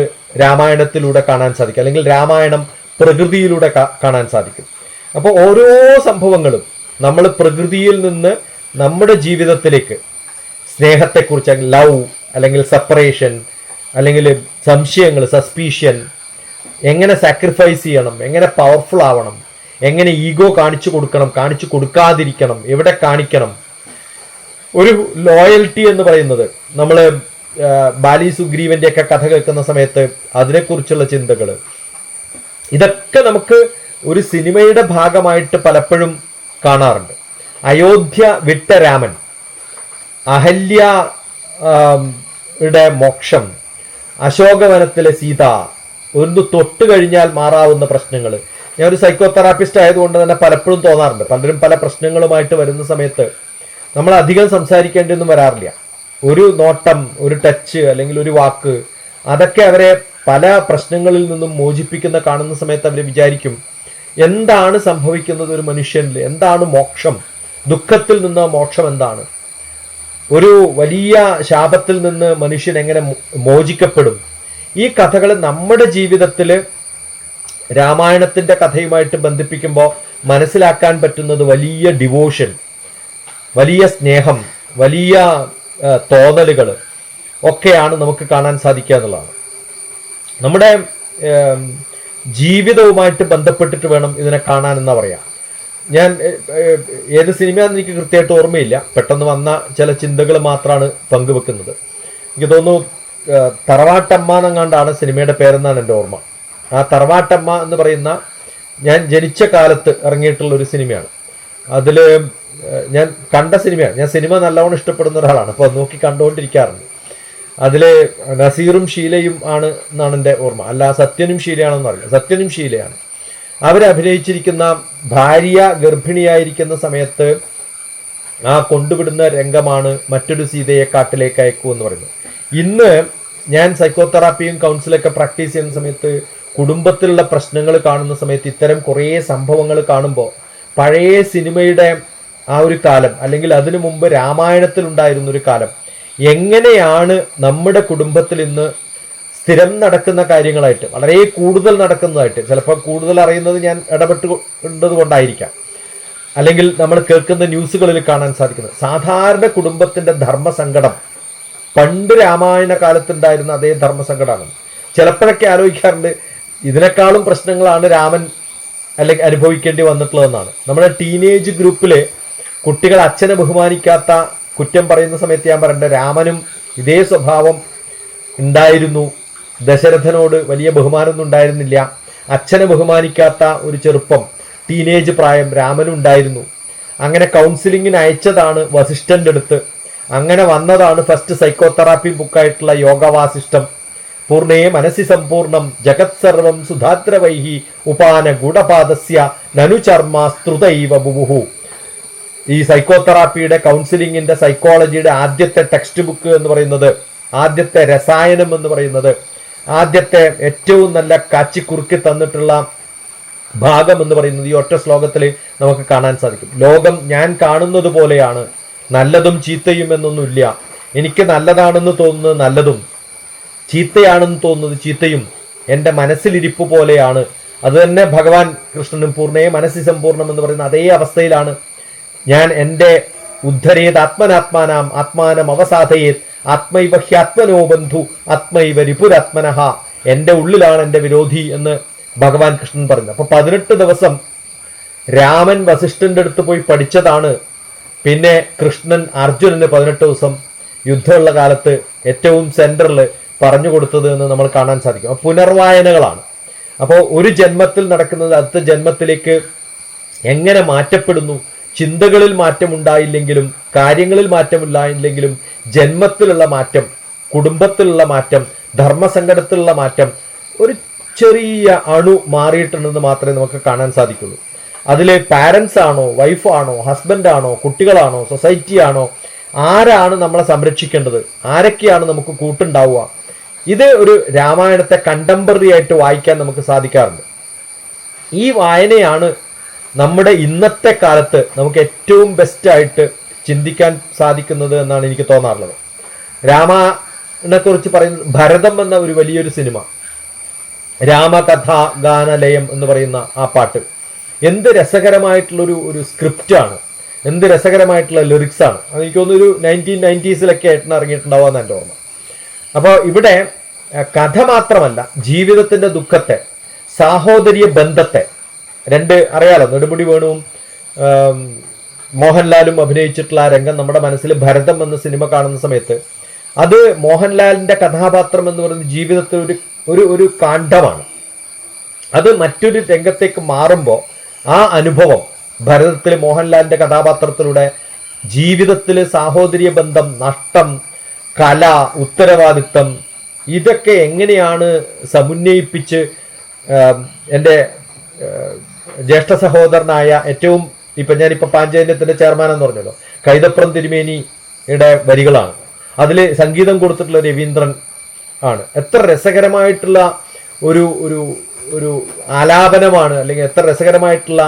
രാമായണത്തിലൂടെ കാണാൻ സാധിക്കും, അല്ലെങ്കിൽ രാമായണം പ്രകൃതിയിലൂടെ കാണാൻ സാധിക്കും. അപ്പോൾ ഓരോ സംഭവങ്ങളും നമ്മൾ പ്രകൃതിയിൽ നിന്ന് നമ്മുടെ ജീവിതത്തിലേക്ക് സ്നേഹത്തെക്കുറിച്ച്, ലവ് അല്ലെങ്കിൽ സെപ്പറേഷൻ, അല്ലെങ്കിൽ സംശയങ്ങൾ, സസ്പീഷ്യൻ, എങ്ങനെ സാക്രിഫൈസ് ചെയ്യണം, എങ്ങനെ പവർഫുൾ ആവണം, എങ്ങനെ ഈഗോ കാണിച്ചു കൊടുക്കണം, കാണിച്ചു കൊടുക്കാതിരിക്കണം, എവിടെ കാണിക്കണം, ഒരു ലോയൽറ്റി എന്ന് പറയുന്നത് നമ്മൾ ബാലി സുഗ്രീവന്റെ ഒക്കെ കഥ കേൾക്കുന്ന സമയത്ത് അതിനെക്കുറിച്ചുള്ള ചിന്തകൾ, ഇതൊക്കെ നമുക്ക് ഒരു സിനിമയുടെ ഭാഗമായിട്ട് പലപ്പോഴും കാണാറുണ്ട്. അയോധ്യ വിട്ട രാമൻ, അഹല്യയുടെ മോക്ഷം, അശോകവനത്തിലെ സീത, ഒന്ന് തൊട്ട് കഴിഞ്ഞാൽ മാറാവുന്ന പ്രശ്നങ്ങൾ. ഞാൻ ഒരു സൈക്കോ തെറാപ്പിസ്റ്റ് ആയതുകൊണ്ട് തന്നെ പലപ്പോഴും തോന്നാറുണ്ട്, പലരും പല പ്രശ്നങ്ങളുമായിട്ട് വരുന്ന സമയത്ത് നമ്മൾ അധികം സംസാരിക്കേണ്ടിയൊന്നും വരാറില്ല. ഒരു നോട്ടം, ഒരു ടച്ച്, അല്ലെങ്കിൽ ഒരു വാക്ക്, അതൊക്കെ അവരെ പല പ്രശ്നങ്ങളിൽ നിന്നും മോചിപ്പിക്കുന്ന കാണുന്ന സമയത്ത് അവർ വിചാരിക്കും എന്താണ് സംഭവിക്കുന്നത് ഒരു മനുഷ്യനിൽ, എന്താണ് മോക്ഷം, ദുഃഖത്തിൽ നിന്ന് മോക്ഷം എന്താണ്, ഒരു വലിയ ശാപത്തിൽ നിന്ന് മനുഷ്യൻ എങ്ങനെ മോചിക്കപ്പെടും. ഈ കഥകൾ നമ്മുടെ ജീവിതത്തിൽ രാമായണത്തിന്റെ കഥയുമായിട്ട് ബന്ധിപ്പിക്കുമ്പോൾ മനസ്സിലാക്കാൻ പറ്റുന്നത് വലിയ ഡിവോഷൻ, വലിയ സ്നേഹം, വലിയ തോന്നലുകൾ ഒക്കെയാണ് നമുക്ക് കാണാൻ സാധിക്കുക എന്നുള്ളതാണ്. നമ്മുടെ ജീവിതവുമായിട്ട് ബന്ധപ്പെട്ടിട്ട് വേണം ഇതിനെ കാണാൻ എന്നാ പറയാം. ഞാൻ ഏത് സിനിമയാണെന്ന് എനിക്ക് കൃത്യമായിട്ട് ഓർമ്മയില്ല, പെട്ടെന്ന് വന്ന ചില ചിന്തകൾ മാത്രമാണ് പങ്കുവെക്കുന്നത്. എനിക്ക് തോന്നുന്നു തറവാട്ടമ്മ എന്നെങ്ങാണ്ടാണ് സിനിമയുടെ പേരെന്നാണ് എൻ്റെ ഓർമ്മ. ആ തറവാട്ടമ്മ എന്ന് പറയുന്ന ഞാൻ ജനിച്ച കാലത്ത് ഇറങ്ങിയിട്ടുള്ള ഒരു സിനിമയാണ്. അതിൽ ഞാൻ കണ്ട സിനിമയാണ്. ഞാൻ സിനിമ നല്ലവണ്ണം ഇഷ്ടപ്പെടുന്ന ഒരാളാണ്, അപ്പോൾ നോക്കി കണ്ടുകൊണ്ടിരിക്കാറുണ്ട്. അതിൽ നസീറും ഷീലയും ആണ് എന്നാണ് എൻ്റെ ഓർമ്മ, അല്ല സത്യനും ഷീലയാണെന്ന് അറിയില്ല. സത്യനും ഷീലയാണ്. അവരഭിനയിച്ചിരിക്കുന്ന ഭാര്യ ഗർഭിണിയായിരിക്കുന്ന സമയത്ത് ആ കൊണ്ടുവിടുന്ന രംഗമാണ് മറ്റൊരു സീതയെ കാട്ടിലേക്ക് അയക്കൂ എന്ന് പറയുന്നത്. ഇന്ന് ഞാൻ സൈക്കോതെറാപ്പിയും കൗൺസിലൊക്കെ പ്രാക്ടീസ് ചെയ്യുന്ന സമയത്ത് കുടുംബത്തിലുള്ള പ്രശ്നങ്ങൾ കാണുന്ന സമയത്ത് ഇത്തരം കുറേ സംഭവങ്ങൾ കാണുമ്പോൾ പഴയ സിനിമയുടെ ആ ഒരു കാലം, അല്ലെങ്കിൽ അതിനു മുമ്പ് രാമായണത്തിൽ ഉണ്ടായിരുന്ന ഒരു കാലം എങ്ങനെയാണ് നമ്മുടെ കുടുംബത്തിൽ ഇന്ന് സ്ഥിരം നടക്കുന്ന കാര്യങ്ങളായിട്ട്, വളരെ കൂടുതൽ നടക്കുന്നതായിട്ട്, ചിലപ്പോൾ കൂടുതൽ അറിയുന്നത് ഞാൻ ഇടപെട്ടുകൊണ്ടത് കൊണ്ടായിരിക്കാം, അല്ലെങ്കിൽ നമ്മൾ കേൾക്കുന്ന ന്യൂസുകളിൽ കാണാൻ സാധിക്കുന്നത് സാധാരണ കുടുംബത്തിന്റെ ധർമ്മസങ്കടം പണ്ട് രാമായണ കാലത്തുണ്ടായിരുന്ന അതേ ധർമ്മസങ്കടമാണ്. ചിലപ്പോഴൊക്കെ ആലോചിക്കാറുണ്ട് ഇതിനേക്കാളും പ്രശ്നങ്ങളാണ് രാമൻ അല്ലെങ്കിൽ അനുഭവിക്കേണ്ടി വന്നിട്ടുള്ളതെന്നാണ്. നമ്മുടെ ടീനേജ് ഗ്രൂപ്പില് കുട്ടികൾ അച്ഛനെ ബഹുമാനിക്കാത്ത കുറ്റം പറയുന്ന സമയത്ത് ഞാൻ പറയേണ്ടത് രാമനും ഇതേ സ്വഭാവം ഉണ്ടായിരുന്നു. ദശരഥനോട് വലിയ ബഹുമാനമൊന്നും ഉണ്ടായിരുന്നില്ല. അച്ഛനെ ബഹുമാനിക്കാത്ത ഒരു ചെറുപ്പം, ടീനേജ് പ്രായം രാമനും ഉണ്ടായിരുന്നു. അങ്ങനെ കൗൺസിലിങ്ങിന് അയച്ചതാണ് വസിഷ്ഠന്റെ അടുത്ത്. അങ്ങനെ വന്നതാണ് ഫസ്റ്റ് സൈക്കോതെറാപ്പി ബുക്കായിട്ടുള്ള യോഗ വാസിഷ്ടം. പൂർണ്ണേ മനസ്സി സമ്പൂർണം ജഗത് സർവം സുധാദ്രവൈഹി ഉപാന ഗൂഢപാദസ്യ നനു ചർമ്മ സ്ത്രുതൈവ ബുബുഹു. ഈ സൈക്കോതെറാപ്പിയുടെ കൗൺസിലിങ്ങിന്റെ സൈക്കോളജിയുടെ ആദ്യത്തെ ടെക്സ്റ്റ് ബുക്ക് എന്ന് പറയുന്നത്, ആദ്യത്തെ രസായനം എന്ന് പറയുന്നത്, ആദ്യത്തെ ഏറ്റവും നല്ല കാച്ചി കുറുക്കി തന്നിട്ടുള്ള ഭാഗം എന്ന് പറയുന്നത് ഈ ഒറ്റ ശ്ലോകത്തിൽ നമുക്ക് കാണാൻ സാധിക്കും. ലോകം ഞാൻ കാണുന്നത് പോലെയാണ്, നല്ലതും ചീത്തയും എന്നൊന്നുമില്ല. എനിക്ക് നല്ലതാണെന്ന് തോന്നുന്നത് നല്ലതും ചീത്തയാണെന്ന് തോന്നുന്നത് ചീത്തയും എൻ്റെ മനസ്സിലിരിപ്പ് പോലെയാണ്. അത് തന്നെ ഭഗവാൻ കൃഷ്ണനും പൂർണ്ണയെ മനസ്സി സമ്പൂർണ്ണം എന്ന് പറയുന്ന അതേ അവസ്ഥയിലാണ്. ഞാൻ എൻ്റെ ഉദ്ധരേത് ആത്മനാത്മാനാം ആത്മാനം അവസാധയേത് ആത്മൈവ ഹ്യാത്മനോ ബന്ധു ആത്മൈവ രിപുരാത്മനഹ. എൻ്റെ ഉള്ളിലാണ് എൻ്റെ വിരോധി എന്ന് ഭഗവാൻ കൃഷ്ണൻ പറഞ്ഞു. അപ്പൊ 18 ദിവസം രാമൻ വസിഷ്ഠന്റെ അടുത്ത് പോയി പഠിച്ചതാണ്. പിന്നെ കൃഷ്ണൻ അർജുനന് 18 ദിവസം യുദ്ധമുള്ള കാലത്ത് ഏറ്റവും സെന്ററിൽ പറഞ്ഞു കൊടുത്തത് എന്ന് നമ്മൾ കാണാൻ സാധിക്കും. പുനർവായനകളാണ്. അപ്പോൾ ഒരു ജന്മത്തിൽ നടക്കുന്നത് അടുത്ത ജന്മത്തിലേക്ക് എങ്ങനെ മാറ്റപ്പെടുന്നു, ചിന്തകളിൽ മാറ്റമുണ്ടായില്ലെങ്കിലും കാര്യങ്ങളിൽ മാറ്റമില്ലായില്ലെങ്കിലും ജന്മത്തിലുള്ള മാറ്റം, കുടുംബത്തിലുള്ള മാറ്റം, ധർമ്മസങ്കടത്തിലുള്ള മാറ്റം ഒരു ചെറിയ അണു മാറിയിട്ടുണ്ടെന്ന് മാത്രമേ നമുക്ക് കാണാൻ സാധിക്കുള്ളൂ. അതിൽ പാരൻസ് ആണോ, വൈഫാണോ, ഹസ്ബൻഡാണോ, കുട്ടികളാണോ, സൊസൈറ്റി ആണോ, ആരാണ് നമ്മളെ സംരക്ഷിക്കേണ്ടത്, ആരൊക്കെയാണ് നമുക്ക് കൂട്ടുണ്ടാവുക, ഇത് ഒരു രാമായണത്തെ കണ്ടംപററി ആയിട്ട് വായിക്കാൻ നമുക്ക് സാധിക്കാറുണ്ട്. ഈ വായനയാണ് നമ്മുടെ ഇന്നത്തെ കാലത്ത് നമുക്ക് ഏറ്റവും ബെസ്റ്റായിട്ട് ചിന്തിക്കാൻ സാധിക്കുന്നത് എന്നാണ് എനിക്ക് തോന്നാറുള്ളത്. രാമായണത്തെക്കുറിച്ച് പറയുന്നത് ഭരതം എന്ന ഒരു വലിയൊരു സിനിമ, രാമകഥാ ഗാനലയം എന്ന് പറയുന്ന ആ പാട്ട് എന്ത് രസകരമായിട്ടുള്ളൊരു സ്ക്രിപ്റ്റാണ്, എന്ത് രസകരമായിട്ടുള്ള ലിറിക്സ് ആണ്. എനിക്ക് തോന്നുന്നു ഒരു 1990s ആയിട്ട് ഇറങ്ങിയിട്ടുണ്ടാവാന്ന് എൻ്റെ ഓർമ്മ. അപ്പോൾ ഇവിടെ കഥ മാത്രമല്ല, ജീവിതത്തിന്റെ ദുഃഖത്തെ, സാഹോദര്യ ബന്ധത്തെ, അറിയാലോ നെടുമുടി വേണുവും മോഹൻലാലും അഭിനയിച്ചിട്ടുള്ള ആ രംഗം നമ്മുടെ മനസ്സിൽ ഭരതം എന്ന സിനിമ കാണുന്ന സമയത്ത് അത് മോഹൻലാലിന്റെ കഥാപാത്രം എന്ന് പറയുന്നത് ജീവിതത്തിൽ ഒരു കാണ്ഡമാണ്. അത് മറ്റൊരു രംഗത്തേക്ക് മാറുമ്പോൾ ആ അനുഭവം ഭരതത്തിൽ മോഹൻലാലിന്റെ കഥാപാത്രത്തിലൂടെ ജീവിതത്തിൽ സാഹോദര്യ ബന്ധം, നഷ്ടം, കല, ഉത്തരവാദിത്തം, ഇതൊക്കെ എങ്ങനെയാണ് സമുന്നയിപ്പിച്ച് എൻ്റെ ജ്യേഷ്ഠ സഹോദരനായ ഏറ്റവും ഞാനിപ്പോ പാഞ്ചജന്യത്തിന്റെ ചെയർമാൻ എന്ന് പറഞ്ഞല്ലോ, കൈതപ്രം തിരുമേനിയുടെ വരികളാണ്. അതിൽ സംഗീതം കൊടുത്തിട്ടുള്ള രവീന്ദ്രൻ ആണ്. എത്ര രസകരമായിട്ടുള്ള ഒരു ഒരു ഒരു ആലാപനമാണ്, അല്ലെങ്കിൽ എത്ര രസകരമായിട്ടുള്ള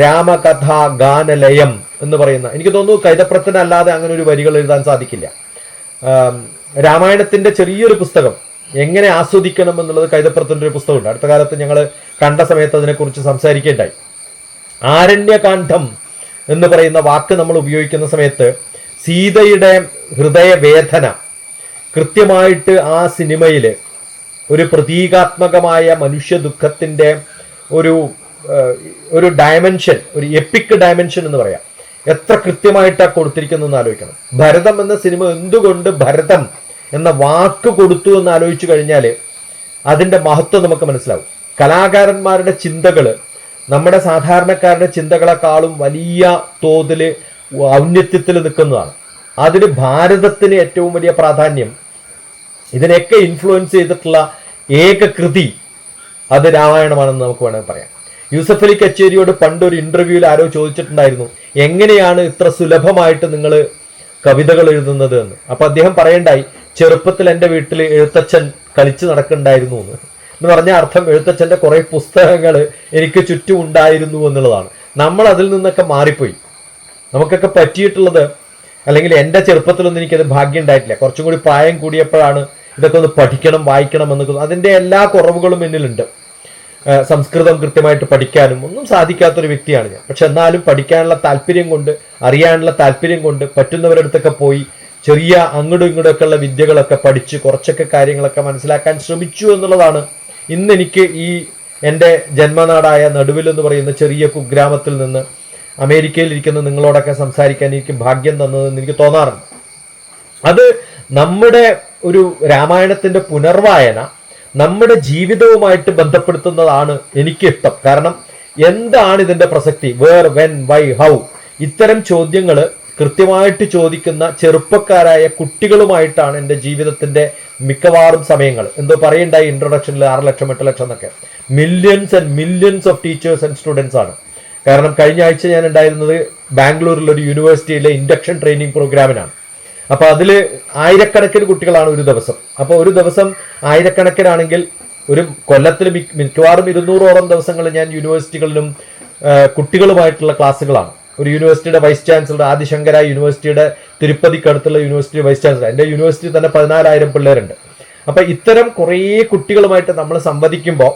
രാമകഥാ ഗാനലയം എന്ന് പറയുന്ന. എനിക്ക് തോന്നുന്നു കൈതപ്രത്തിനല്ലാതെ അങ്ങനെ ഒരു വരികൾ എഴുതാൻ സാധിക്കില്ല. രാമായണത്തിന്റെ ചെറിയൊരു പുസ്തകം എങ്ങനെ ആസ്വദിക്കണം എന്നുള്ളത് കൈതപ്രത്തിന്റെ ഒരു പുസ്തകമുണ്ട്. അടുത്ത കാലത്ത് ഞങ്ങൾ കണ്ട സമയത്ത് അതിനെക്കുറിച്ച് സംസാരിക്കേണ്ടായി. ആരണ്യകാന്ഡം എന്ന് പറയുന്ന വാക്ക് നമ്മൾ ഉപയോഗിക്കുന്ന സമയത്ത് സീതയുടെ ഹൃദയവേദന കൃത്യമായിട്ട് ആ സിനിമയിൽ ഒരു പ്രതീകാത്മകമായ മനുഷ്യ ദുഃഖത്തിന്റെ ഒരു ഡയമെൻഷൻ, ഒരു എപ്പിക് ഡയമെൻഷൻ എന്ന് പറയാം, എത്ര കൃത്യമായിട്ടാണ് കൊടുത്തിരിക്കുന്നതെന്ന് ആലോചിക്കണം. ഭരതം എന്ന സിനിമ എന്തുകൊണ്ട് ഭരതം എന്ന വാക്ക് കൊടുത്തു എന്ന് ആലോചിച്ചു കഴിഞ്ഞാൽ അതിൻ്റെ മഹത്വം നമുക്ക് മനസ്സിലാവും. കലാകാരന്മാരുടെ ചിന്തകൾ നമ്മുടെ സാധാരണക്കാരുടെ ചിന്തകളെക്കാളും വലിയ തോതിൽ ഔന്നത്യത്തിൽ നിൽക്കുന്നതാണ്. അതിന് ഭാരതത്തിന് ഏറ്റവും വലിയ പ്രാധാന്യം, ഇതിനെയൊക്കെ ഇൻഫ്ലുവൻസ് ചെയ്തിട്ടുള്ള ഏക കൃതി അത് രാമായണമാണെന്ന് നമുക്ക് വേണമെങ്കിൽ പറയാം. യൂസഫ് അലി കച്ചേരിയോട് പണ്ടൊരു ഇന്റർവ്യൂവിൽ ആരോ ചോദിച്ചിട്ടുണ്ടായിരുന്നു, എങ്ങനെയാണ് ഇത്ര സുലഭമായിട്ട് നിങ്ങൾ കവിതകൾ എഴുതുന്നത് എന്ന്. അപ്പൊ അദ്ദേഹം പറയണ്ടായി, ചെറുപ്പത്തിൽ എൻ്റെ വീട്ടിൽ എഴുത്തച്ഛൻ കളിച്ചു നടക്കുന്നുണ്ടായിരുന്നു എന്ന് പറഞ്ഞ അർത്ഥം എഴുത്തച്ഛൻ്റെ കുറേ പുസ്തകങ്ങൾ എനിക്ക് ചുറ്റും ഉണ്ടായിരുന്നു എന്നുള്ളതാണ്. നമ്മൾ അതിൽ നിന്നൊക്കെ മാറിപ്പോയി. നമുക്കൊക്കെ പറ്റിയിട്ടുള്ളത്, അല്ലെങ്കിൽ എൻ്റെ ചെറുപ്പത്തിലൊന്നും എനിക്കത് ഭാഗ്യം ഉണ്ടായിട്ടില്ല. കുറച്ചും കൂടി പ്രായം കൂടിയപ്പോഴാണ് ഇതൊക്കെ ഒന്ന് പഠിക്കണം, വായിക്കണം എന്നൊക്കെ. അതിൻ്റെ എല്ലാ കുറവുകളും എന്നിലുണ്ട്. സംസ്കൃതം കൃത്യമായിട്ട് പഠിക്കാനും ഒന്നും സാധിക്കാത്തൊരു വ്യക്തിയാണ് ഞാൻ. പക്ഷെ എന്നാലും പഠിക്കാനുള്ള താല്പര്യം കൊണ്ട്, അറിയാനുള്ള താല്പര്യം കൊണ്ട് പറ്റുന്നവരുടെ അടുത്തൊക്കെ പോയി ചെറിയ അങ്ങോട്ടും ഇങ്ങോട്ടൊക്കെ ഉള്ള വിദ്യകളൊക്കെ പഠിച്ച് കുറച്ചൊക്കെ കാര്യങ്ങളൊക്കെ മനസ്സിലാക്കാൻ ശ്രമിച്ചു എന്നുള്ളതാണ് ഇന്ന് എനിക്ക് ഈ എൻ്റെ ജന്മനാടായ നടുവിൽ എന്ന് പറയുന്ന ചെറിയ കുഗ്രാമത്തിൽ നിന്ന് അമേരിക്കയിൽ ഇരിക്കുന്ന നിങ്ങളോടൊക്കെ സംസാരിക്കാൻ എനിക്ക് ഭാഗ്യം തന്നതെന്ന് എനിക്ക് തോന്നാറുണ്ട്. അത് നമ്മുടെ ഒരു രാമായണത്തിന്റെ പുനർവായന നമ്മുടെ ജീവിതവുമായിട്ട് ബന്ധപ്പെടുത്തുന്നതാണ് എനിക്കിഷ്ടം. കാരണം എന്താണ് ഇതിന്റെ പ്രസക്തി, വേർ, വെൻ, വൈ, ഹൗ, ഇത്തരം ചോദ്യങ്ങൾ കൃത്യമായിട്ട് ചോദിക്കുന്ന ചെറുപ്പക്കാരായ കുട്ടികളുമായിട്ടാണ് എൻ്റെ ജീവിതത്തിന്റെ മിക്കവാറും സമയങ്ങൾ. എന്തോ പറയണ്ടായി ഇൻട്രൊഡക്ഷനിൽ 6 ലക്ഷം 8 ലക്ഷം എന്നൊക്കെ. Millions and millions of teachers and students ആണ്. കാരണം കഴിഞ്ഞ ആഴ്ച ഞാൻ ഉണ്ടായിരുന്നത് ബാംഗ്ലൂരിലൊരു യൂണിവേഴ്സിറ്റിയിലെ ഇൻഡക്ഷൻ ട്രെയിനിങ് പ്രോഗ്രാമിനാണ്. അപ്പൊ അതിൽ ആയിരക്കണക്കിന് കുട്ടികളാണ് ഒരു ദിവസം. അപ്പൊ ഒരു ദിവസം ആയിരക്കണക്കിനാണെങ്കിൽ ഒരു കൊല്ലത്തിൽ മിക്കവാറും 200ഓളം ദിവസങ്ങൾ ഞാൻ യൂണിവേഴ്സിറ്റികളിലും കുട്ടികളുമായിട്ടുള്ള ക്ലാസ്സുകളാണ്. ഒരു യൂണിവേഴ്സിറ്റിയുടെ വൈസ് ചാൻസലർ, ആദിശങ്കര യൂണിവേഴ്സിറ്റിയുടെ തിരുപ്പതിക്കടുത്തുള്ള യൂണിവേഴ്സിറ്റി വൈസ് ചാൻസലർ, എൻ്റെ യൂണിവേഴ്സിറ്റി തന്നെ 14,000 പിള്ളേരുണ്ട്. അപ്പൊ ഇത്തരം കുറേ കുട്ടികളുമായിട്ട് നമ്മൾ സംവദിക്കുമ്പോൾ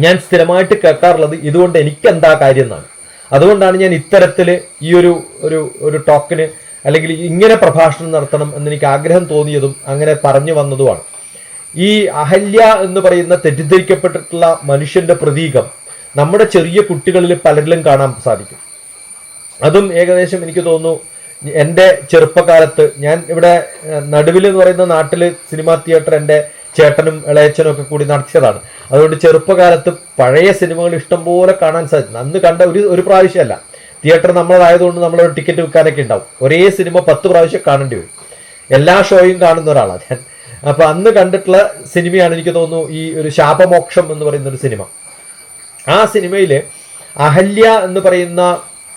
ഞാൻ സ്ഥിരമായിട്ട് കേൾക്കാറുള്ളത് ഇതുകൊണ്ട് എനിക്ക് എന്താ കാര്യം എന്നാണ്. അതുകൊണ്ടാണ് ഞാൻ ഇത്തരത്തിൽ ഈ ഒരു ടോക്കിന് അല്ലെങ്കിൽ ഇങ്ങനെ പ്രഭാഷണം നടത്തണം എന്നെനിക്ക് ആഗ്രഹം തോന്നിയതും അങ്ങനെ പറഞ്ഞു വന്നതുമാണ്. ഈ അഹല്യ എന്ന് പറയുന്ന തെറ്റിദ്ധരിക്കപ്പെട്ടിട്ടുള്ള മനുഷ്യന്റെ പ്രതീകം നമ്മുടെ ചെറിയ കുട്ടികളിൽ പലരിലും കാണാൻ സാധിക്കും. അതും ഏകദേശം എനിക്ക് തോന്നുന്നു എൻ്റെ ചെറുപ്പകാലത്ത് ഞാൻ ഇവിടെ നടുവിൽ എന്ന് പറയുന്ന നാട്ടിൽ സിനിമാ തിയേറ്റർ എൻ്റെ ചേട്ടനും ഇളയച്ചനും ഒക്കെ കൂടി നടത്തിയതാണ്. അതുകൊണ്ട് ചെറുപ്പകാലത്ത് പഴയ സിനിമകൾ ഇഷ്ടംപോലെ കാണാൻ സാധിക്കും. അന്ന് കണ്ട ഒരു പ്രാവശ്യമല്ല. തിയേറ്റർ നമ്മളതായതുകൊണ്ട് നമ്മളൊരു ടിക്കറ്റ് വിൽക്കാനൊക്കെ ഉണ്ടാവും. ഒരേ സിനിമ 10 പ്രാവശ്യം കാണേണ്ടി വരും. എല്ലാ ഷോയും കാണുന്ന ഒരാളാണ് ഞാൻ. അപ്പൊ അന്ന് കണ്ടിട്ടുള്ള സിനിമയാണ് എനിക്ക് തോന്നുന്നു ഈ ഒരു ശാപമോക്ഷം എന്ന് പറയുന്ന ഒരു സിനിമ. ആ സിനിമയില് അഹല്യ എന്ന് പറയുന്ന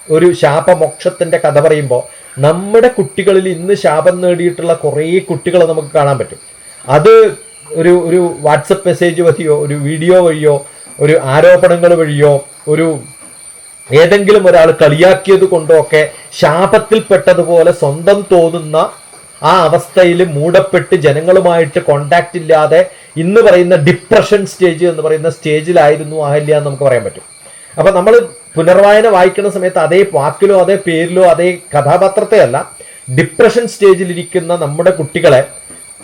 ഒരു ശാപമോക്ഷത്തിന്റെ കഥ പറയുമ്പോൾ നമ്മുടെ കുട്ടികളിൽ ഇന്ന് ശാപം നേടിയിട്ടുള്ള കുറേ കുട്ടികളെ നമുക്ക് കാണാൻ പറ്റും. അത് ഒരു വാട്സപ്പ് മെസ്സേജ് വഴിയോ ഒരു വീഡിയോ വഴിയോ ഒരു ആരോപണങ്ങൾ വഴിയോ ഒരു ഏതെങ്കിലും ഒരാൾ കളിയാക്കിയത് കൊണ്ടോ ഒക്കെ ശാപത്തിൽപ്പെട്ടതുപോലെ സ്വന്തം തോന്നുന്ന ആ അവസ്ഥയിൽ മൂടപ്പെട്ട് ജനങ്ങളുമായിട്ട് കോണ്ടാക്ട് ഇല്ലാതെ ഇന്ന് പറയുന്ന ഡിപ്രഷൻ സ്റ്റേജ് എന്ന് പറയുന്ന സ്റ്റേജിലായിരുന്നു അഹല്യ എന്ന് നമുക്ക് പറയാൻ പറ്റും. അപ്പൊ നമ്മൾ പുനർവായന വായിക്കുന്ന സമയത്ത് അതേ വാക്കിലോ അതേ പേരിലോ അതേ കഥാപാത്രത്തെ അല്ല, ഡിപ്രഷൻ സ്റ്റേജിലിരിക്കുന്ന നമ്മുടെ കുട്ടികളെ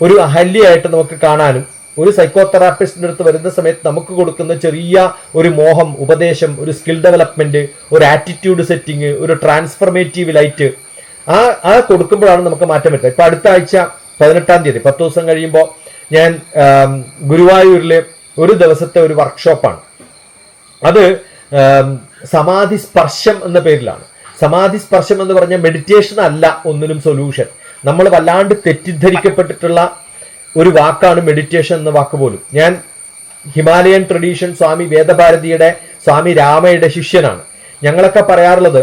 ഒരു അഹല്യയായിട്ട് നമുക്ക് കാണാനും ഒരു സൈക്കോതെറാപ്പിസ്റ്റിന്റെ അടുത്ത് വരുന്ന സമയത്ത് നമുക്ക് കൊടുക്കുന്ന ചെറിയ ഒരു മോഹം, ഉപദേശം, ഒരു സ്കിൽ ഡെവലപ്മെന്റ്, ഒരു ആറ്റിറ്റ്യൂഡ് സെറ്റിംഗ്, ഒരു ട്രാൻസ്ഫർമേറ്റീവ് ലൈറ്റ് ആ കൊടുക്കുമ്പോഴാണ് നമുക്ക് മാറ്റം പറ്റുക. ഇപ്പൊ അടുത്ത ആഴ്ച 18-ാം തീയതി 10 ദിവസം കഴിയുമ്പോൾ ഞാൻ ഗുരുവായൂരിലെ ഒരു ദിവസത്തെ ഒരു വർക്ക്ഷോപ്പാണ്. അത് സമാധി സ്പർശം എന്ന പേരിലാണ്. സമാധി സ്പർശം എന്ന് പറഞ്ഞാൽ മെഡിറ്റേഷൻ അല്ല ഒന്നിനും സൊല്യൂഷൻ. നമ്മൾ വല്ലാണ്ട് തെറ്റിദ്ധരിക്കപ്പെട്ടിട്ടുള്ള ഒരു വാക്കാണ് മെഡിറ്റേഷൻ എന്ന വാക്ക് പോലും. ഞാൻ ഹിമാലയൻ ട്രഡീഷൻ സ്വാമി വേദഭാരതിയുടെ സ്വാമി രാമയുടെ ശിഷ്യനാണ്. ഞങ്ങളൊക്കെ പറയാറുള്ളത്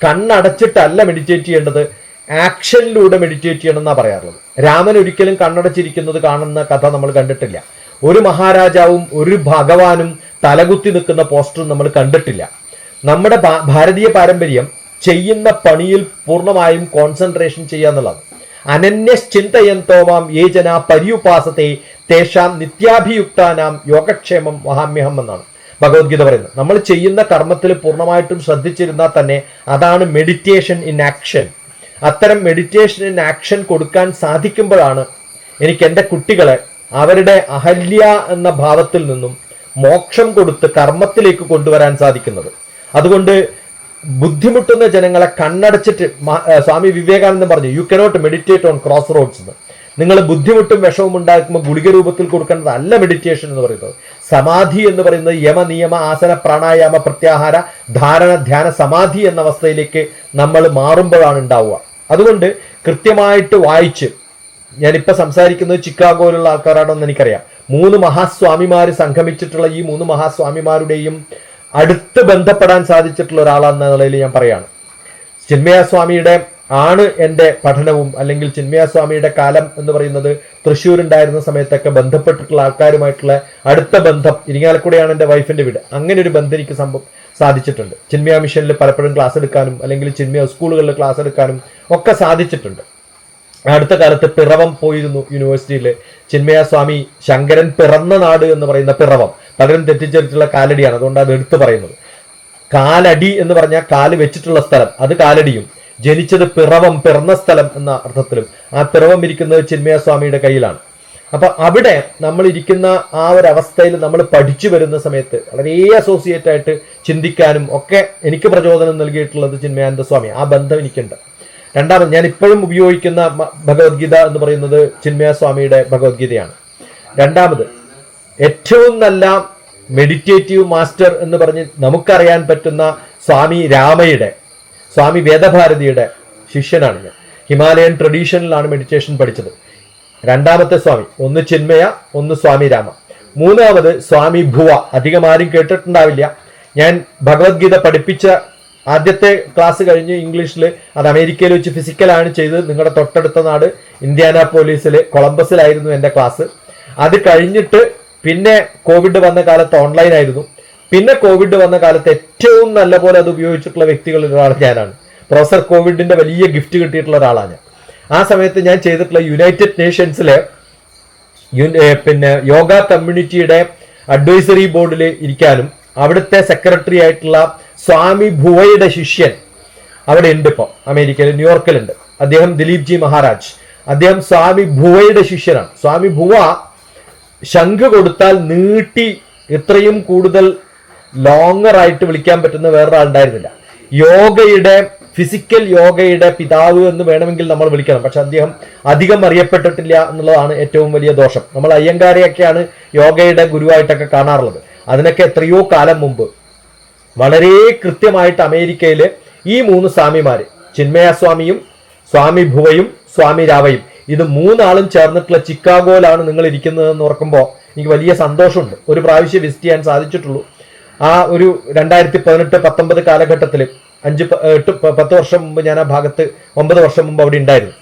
കണ്ണടച്ചിട്ടല്ല മെഡിറ്റേറ്റ് ചെയ്യേണ്ടത്, ആക്ഷനിലൂടെ മെഡിറ്റേറ്റ് ചെയ്യണം എന്നാണ് പറയാറുള്ളത്. രാമൻ ഒരിക്കലും കണ്ണടച്ചിരിക്കുന്നത് കാണുന്ന കഥ നമ്മൾ കണ്ടിട്ടില്ല. ഒരു മഹാരാജാവും ഒരു ഭഗവാനും തലകുത്തി നിൽക്കുന്ന പോസ്റ്ററും നമ്മൾ കണ്ടിട്ടില്ല. നമ്മുടെ ഭാരതീയ പാരമ്പര്യം ചെയ്യുന്ന പണിയിൽ പൂർണ്ണമായും കോൺസെൻട്രേഷൻ ചെയ്യുക എന്നുള്ളത്. അനന്യശ്ചിന്തയന്തോമാം യേ ജനാ പര്യുപാസത്തെ തേഷാം നിത്യാഭിയുക്താനാം യോഗക്ഷേമം വഹാമ്യഹം എന്നാണ് ഭഗവത്ഗീത പറയുന്നത്. നമ്മൾ ചെയ്യുന്ന കർമ്മത്തിൽ പൂർണ്ണമായിട്ടും ശ്രദ്ധിച്ചിരുന്നാൽ തന്നെ അതാണ് മെഡിറ്റേഷൻ ഇൻ ആക്ഷൻ. അത്തരം മെഡിറ്റേഷൻ ഇൻ ആക്ഷൻ കൊടുക്കാൻ സാധിക്കുമ്പോഴാണ് എനിക്ക് എൻ്റെ കുട്ടികളെ അവരുടെ അഹല്യ എന്ന ഭാവത്തിൽ നിന്നും മോക്ഷം കൊടുത്ത് കർമ്മത്തിലേക്ക് കൊണ്ടുവരാൻ സാധിക്കുന്നത്. അതുകൊണ്ട് ബുദ്ധിമുട്ടുന്ന ജനങ്ങളെ കണ്ണടച്ചിട്ട് സ്വാമി വിവേകാനന്ദൻ പറഞ്ഞു, you cannot meditate on cross roads എന്ന്. നിങ്ങൾ ബുദ്ധിമുട്ടും വിഷവും ഉണ്ടാക്കുമ്പോൾ ഗുളിക രൂപത്തിൽ കൊടുക്കേണ്ടത് അല്ല മെഡിറ്റേഷൻ എന്ന് പറയുന്നത്. സമാധി എന്ന് പറയുന്നത് യമ നിയമ ആസന പ്രാണായാമ പ്രത്യാഹാര ധാരണ ധ്യാന സമാധി എന്ന അവസ്ഥയിലേക്ക് നമ്മൾ മാറുമ്പോഴാണ് ഉണ്ടാവുക. അതുകൊണ്ട് കൃത്യമായിട്ട് വായിച്ച്, ഞാനിപ്പോൾ സംസാരിക്കുന്നത് ചിക്കാഗോയിലുള്ള ആൾക്കാരാണെന്ന് എനിക്കറിയാം. 3 മഹാസ്വാമിമാർ സംഗമിച്ചിട്ടുള്ള ഈ 3 മഹാസ്വാമിമാരുടെയും അടുത്ത് ബന്ധപ്പെടാൻ സാധിച്ചിട്ടുള്ള ഒരാളെന്ന നിലയിൽ ഞാൻ പറയാണ്. ചിന്മയ സ്വാമിയുടെ ആണ് എൻ്റെ പഠനവും, അല്ലെങ്കിൽ ചിന്മയസ്വാമിയുടെ കാലം എന്ന് പറയുന്നത് തൃശ്ശൂർ ഉണ്ടായിരുന്ന സമയത്തൊക്കെ ബന്ധപ്പെട്ടിട്ടുള്ള ആൾക്കാരുമായിട്ടുള്ള അടുത്ത ബന്ധം, ഇരിങ്ങാലക്കുടയാണ് എൻ്റെ വൈഫിൻ്റെ വീട്, അങ്ങനെ ഒരു ബന്ധം എനിക്ക് സാധിച്ചിട്ടുണ്ട്. ചിന്മയ മിഷനിൽ പലപ്പോഴും ക്ലാസ് എടുക്കാനും അല്ലെങ്കിൽ ചിന്മയ സ്കൂളുകളിൽ ക്ലാസ് എടുക്കാനും ഒക്കെ സാധിച്ചിട്ടുണ്ട്. അടുത്ത കാലത്ത് പിറവം പോയിരുന്നു യൂണിവേഴ്സിറ്റിയിൽ. ചിന്മയസ്വാമി ശങ്കരൻ പിറന്ന നാട് എന്ന് പറയുന്ന പിറവം പലരും തെറ്റിച്ചെടുത്തുള്ള കാലടിയാണ്, അതുകൊണ്ട് അത് എടുത്തു പറയുന്നത്. കാലടി എന്ന് പറഞ്ഞാൽ കാല് വെച്ചിട്ടുള്ള സ്ഥലം, അത് കാലടിയും. ജനിച്ചത് പിറവം, പിറന്ന സ്ഥലം എന്ന അർത്ഥത്തിലും. ആ പിറവം ഇരിക്കുന്നത് ചിന്മയസ്വാമിയുടെ കയ്യിലാണ്. അപ്പൊ അവിടെ നമ്മൾ ഇരിക്കുന്ന ആ ഒരു അവസ്ഥയിൽ നമ്മൾ പഠിച്ചു വരുന്ന സമയത്ത് വളരെ അസോസിയേറ്റ് ആയിട്ട് ചിന്തിക്കാനും ഒക്കെ എനിക്ക് പ്രചോദനം നൽകിയിട്ടുള്ളത് ചിന്മയാനന്ദ സ്വാമി. ആ ബന്ധം എനിക്കുണ്ട്. രണ്ടാമത്, ഞാൻ ഇപ്പോഴും ഉപയോഗിക്കുന്ന ഭഗവത്ഗീത എന്ന് പറയുന്നത് ചിന്മയസ്വാമിയുടെ ഭഗവത്ഗീതയാണ്. രണ്ടാമത്, ഏറ്റവും നല്ല മെഡിറ്റേറ്റീവ് മാസ്റ്റർ എന്ന് പറഞ്ഞ് നമുക്കറിയാൻ പറ്റുന്ന സ്വാമി രാമയുടെ, സ്വാമി വേദഭാരതിയുടെ ശിഷ്യനാണ് ഞാൻ. ഹിമാലയൻ ട്രഡീഷനിലാണ് മെഡിറ്റേഷൻ പഠിച്ചത്. രണ്ടാമത്തെ സ്വാമി, ഒന്ന് ചിന്മയ, ഒന്ന് സ്വാമി രാമ. മൂന്നാമത് സ്വാമി ഭുവ. അധികം ആരും കേട്ടിട്ടുണ്ടാവില്ല. ഞാൻ ഭഗവത്ഗീത പഠിപ്പിച്ച ആദ്യത്തെ ക്ലാസ് കഴിഞ്ഞ് ഇംഗ്ലീഷിൽ, അത് അമേരിക്കയിൽ വെച്ച് ഫിസിക്കലാണ് ചെയ്തത്. നിങ്ങളുടെ തൊട്ടടുത്ത നാട് ഇൻഡ്യാനാപോലിസിൽ കൊളംബസിലായിരുന്നു എൻ്റെ ക്ലാസ്. അത് കഴിഞ്ഞിട്ട് പിന്നെ കോവിഡ് വന്ന കാലത്ത് ഓൺലൈൻ ആയിരുന്നു. പിന്നെ കോവിഡ് വന്ന കാലത്ത് ഏറ്റവും നല്ല പോലെ അത് ഉപയോഗിച്ചിട്ടുള്ള വ്യക്തികളിൽ ഒരാൾ ഞാനാണ്. പ്രൊഫസർ കോവിഡിന്റെ വലിയ ഗിഫ്റ്റ് കിട്ടിയിട്ടുള്ള ഒരാളാണ് ഞാൻ. ആ സമയത്ത് ഞാൻ ചെയ്തിട്ടുള്ള യുണൈറ്റഡ് നേഷൻസിലെ യോഗ കമ്മ്യൂണിറ്റിയുടെ അഡ്വൈസറി ബോർഡിൽ ഇരിക്കാനും അവിടുത്തെ സെക്രട്ടറി ആയിട്ടുള്ള സ്വാമി ഭുവയുടെ ശിഷ്യൻ അവിടെ ഉണ്ട്. ഇപ്പോൾ അമേരിക്കയിൽ ന്യൂയോർക്കിലുണ്ട്. അദ്ദേഹം ദിലീപ് ജി മഹാരാജ്. അദ്ദേഹം സ്വാമി ഭുവയുടെ ശിഷ്യനാണ്. സ്വാമി ഭുവ ശംഖ് കൊടുത്താൽ നീട്ടി ഇത്രയും കൂടുതൽ ലോങ്ങർ ആയിട്ട് വിളിക്കാൻ പറ്റുന്ന വേറൊരാളുണ്ടായിരുന്നില്ല. യോഗയുടെ, ഫിസിക്കൽ യോഗയുടെ പിതാവ് എന്ന് വേണമെങ്കിൽ നമ്മൾ വിളിക്കണം. പക്ഷെ അദ്ദേഹം അധികം അറിയപ്പെട്ടിട്ടില്ല എന്നുള്ളതാണ് ഏറ്റവും വലിയ ദോഷം. നമ്മൾ അയ്യങ്കാരെയൊക്കെയാണ് യോഗയുടെ ഗുരുവായിട്ടൊക്കെ കാണാറുള്ളത്. അതിനൊക്കെ എത്രയോ കാലം മുമ്പ് വളരെ കൃത്യമായിട്ട് അമേരിക്കയിൽ ഈ മൂന്ന് സ്വാമിമാര്, ചിന്മയസ്വാമിയും സ്വാമി ഭുവയും സ്വാമി രാവയും, ഇത് മൂന്നാളും ചേർന്നിട്ടുള്ള ചിക്കാഗോയിലാണ് നിങ്ങൾ ഇരിക്കുന്നതെന്ന് ഓർക്കുമ്പോൾ എനിക്ക് വലിയ സന്തോഷമുണ്ട്. ഒരു പ്രാവശ്യം വിസിറ്റ് ചെയ്യാൻ സാധിച്ചിട്ടുള്ളൂ. ആ ഒരു 2018-19 കാലഘട്ടത്തിൽ 5-8-10 വർഷം മുമ്പ് ഞാൻ ആ ഭാഗത്ത് 9 വർഷം മുമ്പ് അവിടെ ഉണ്ടായിരുന്നു.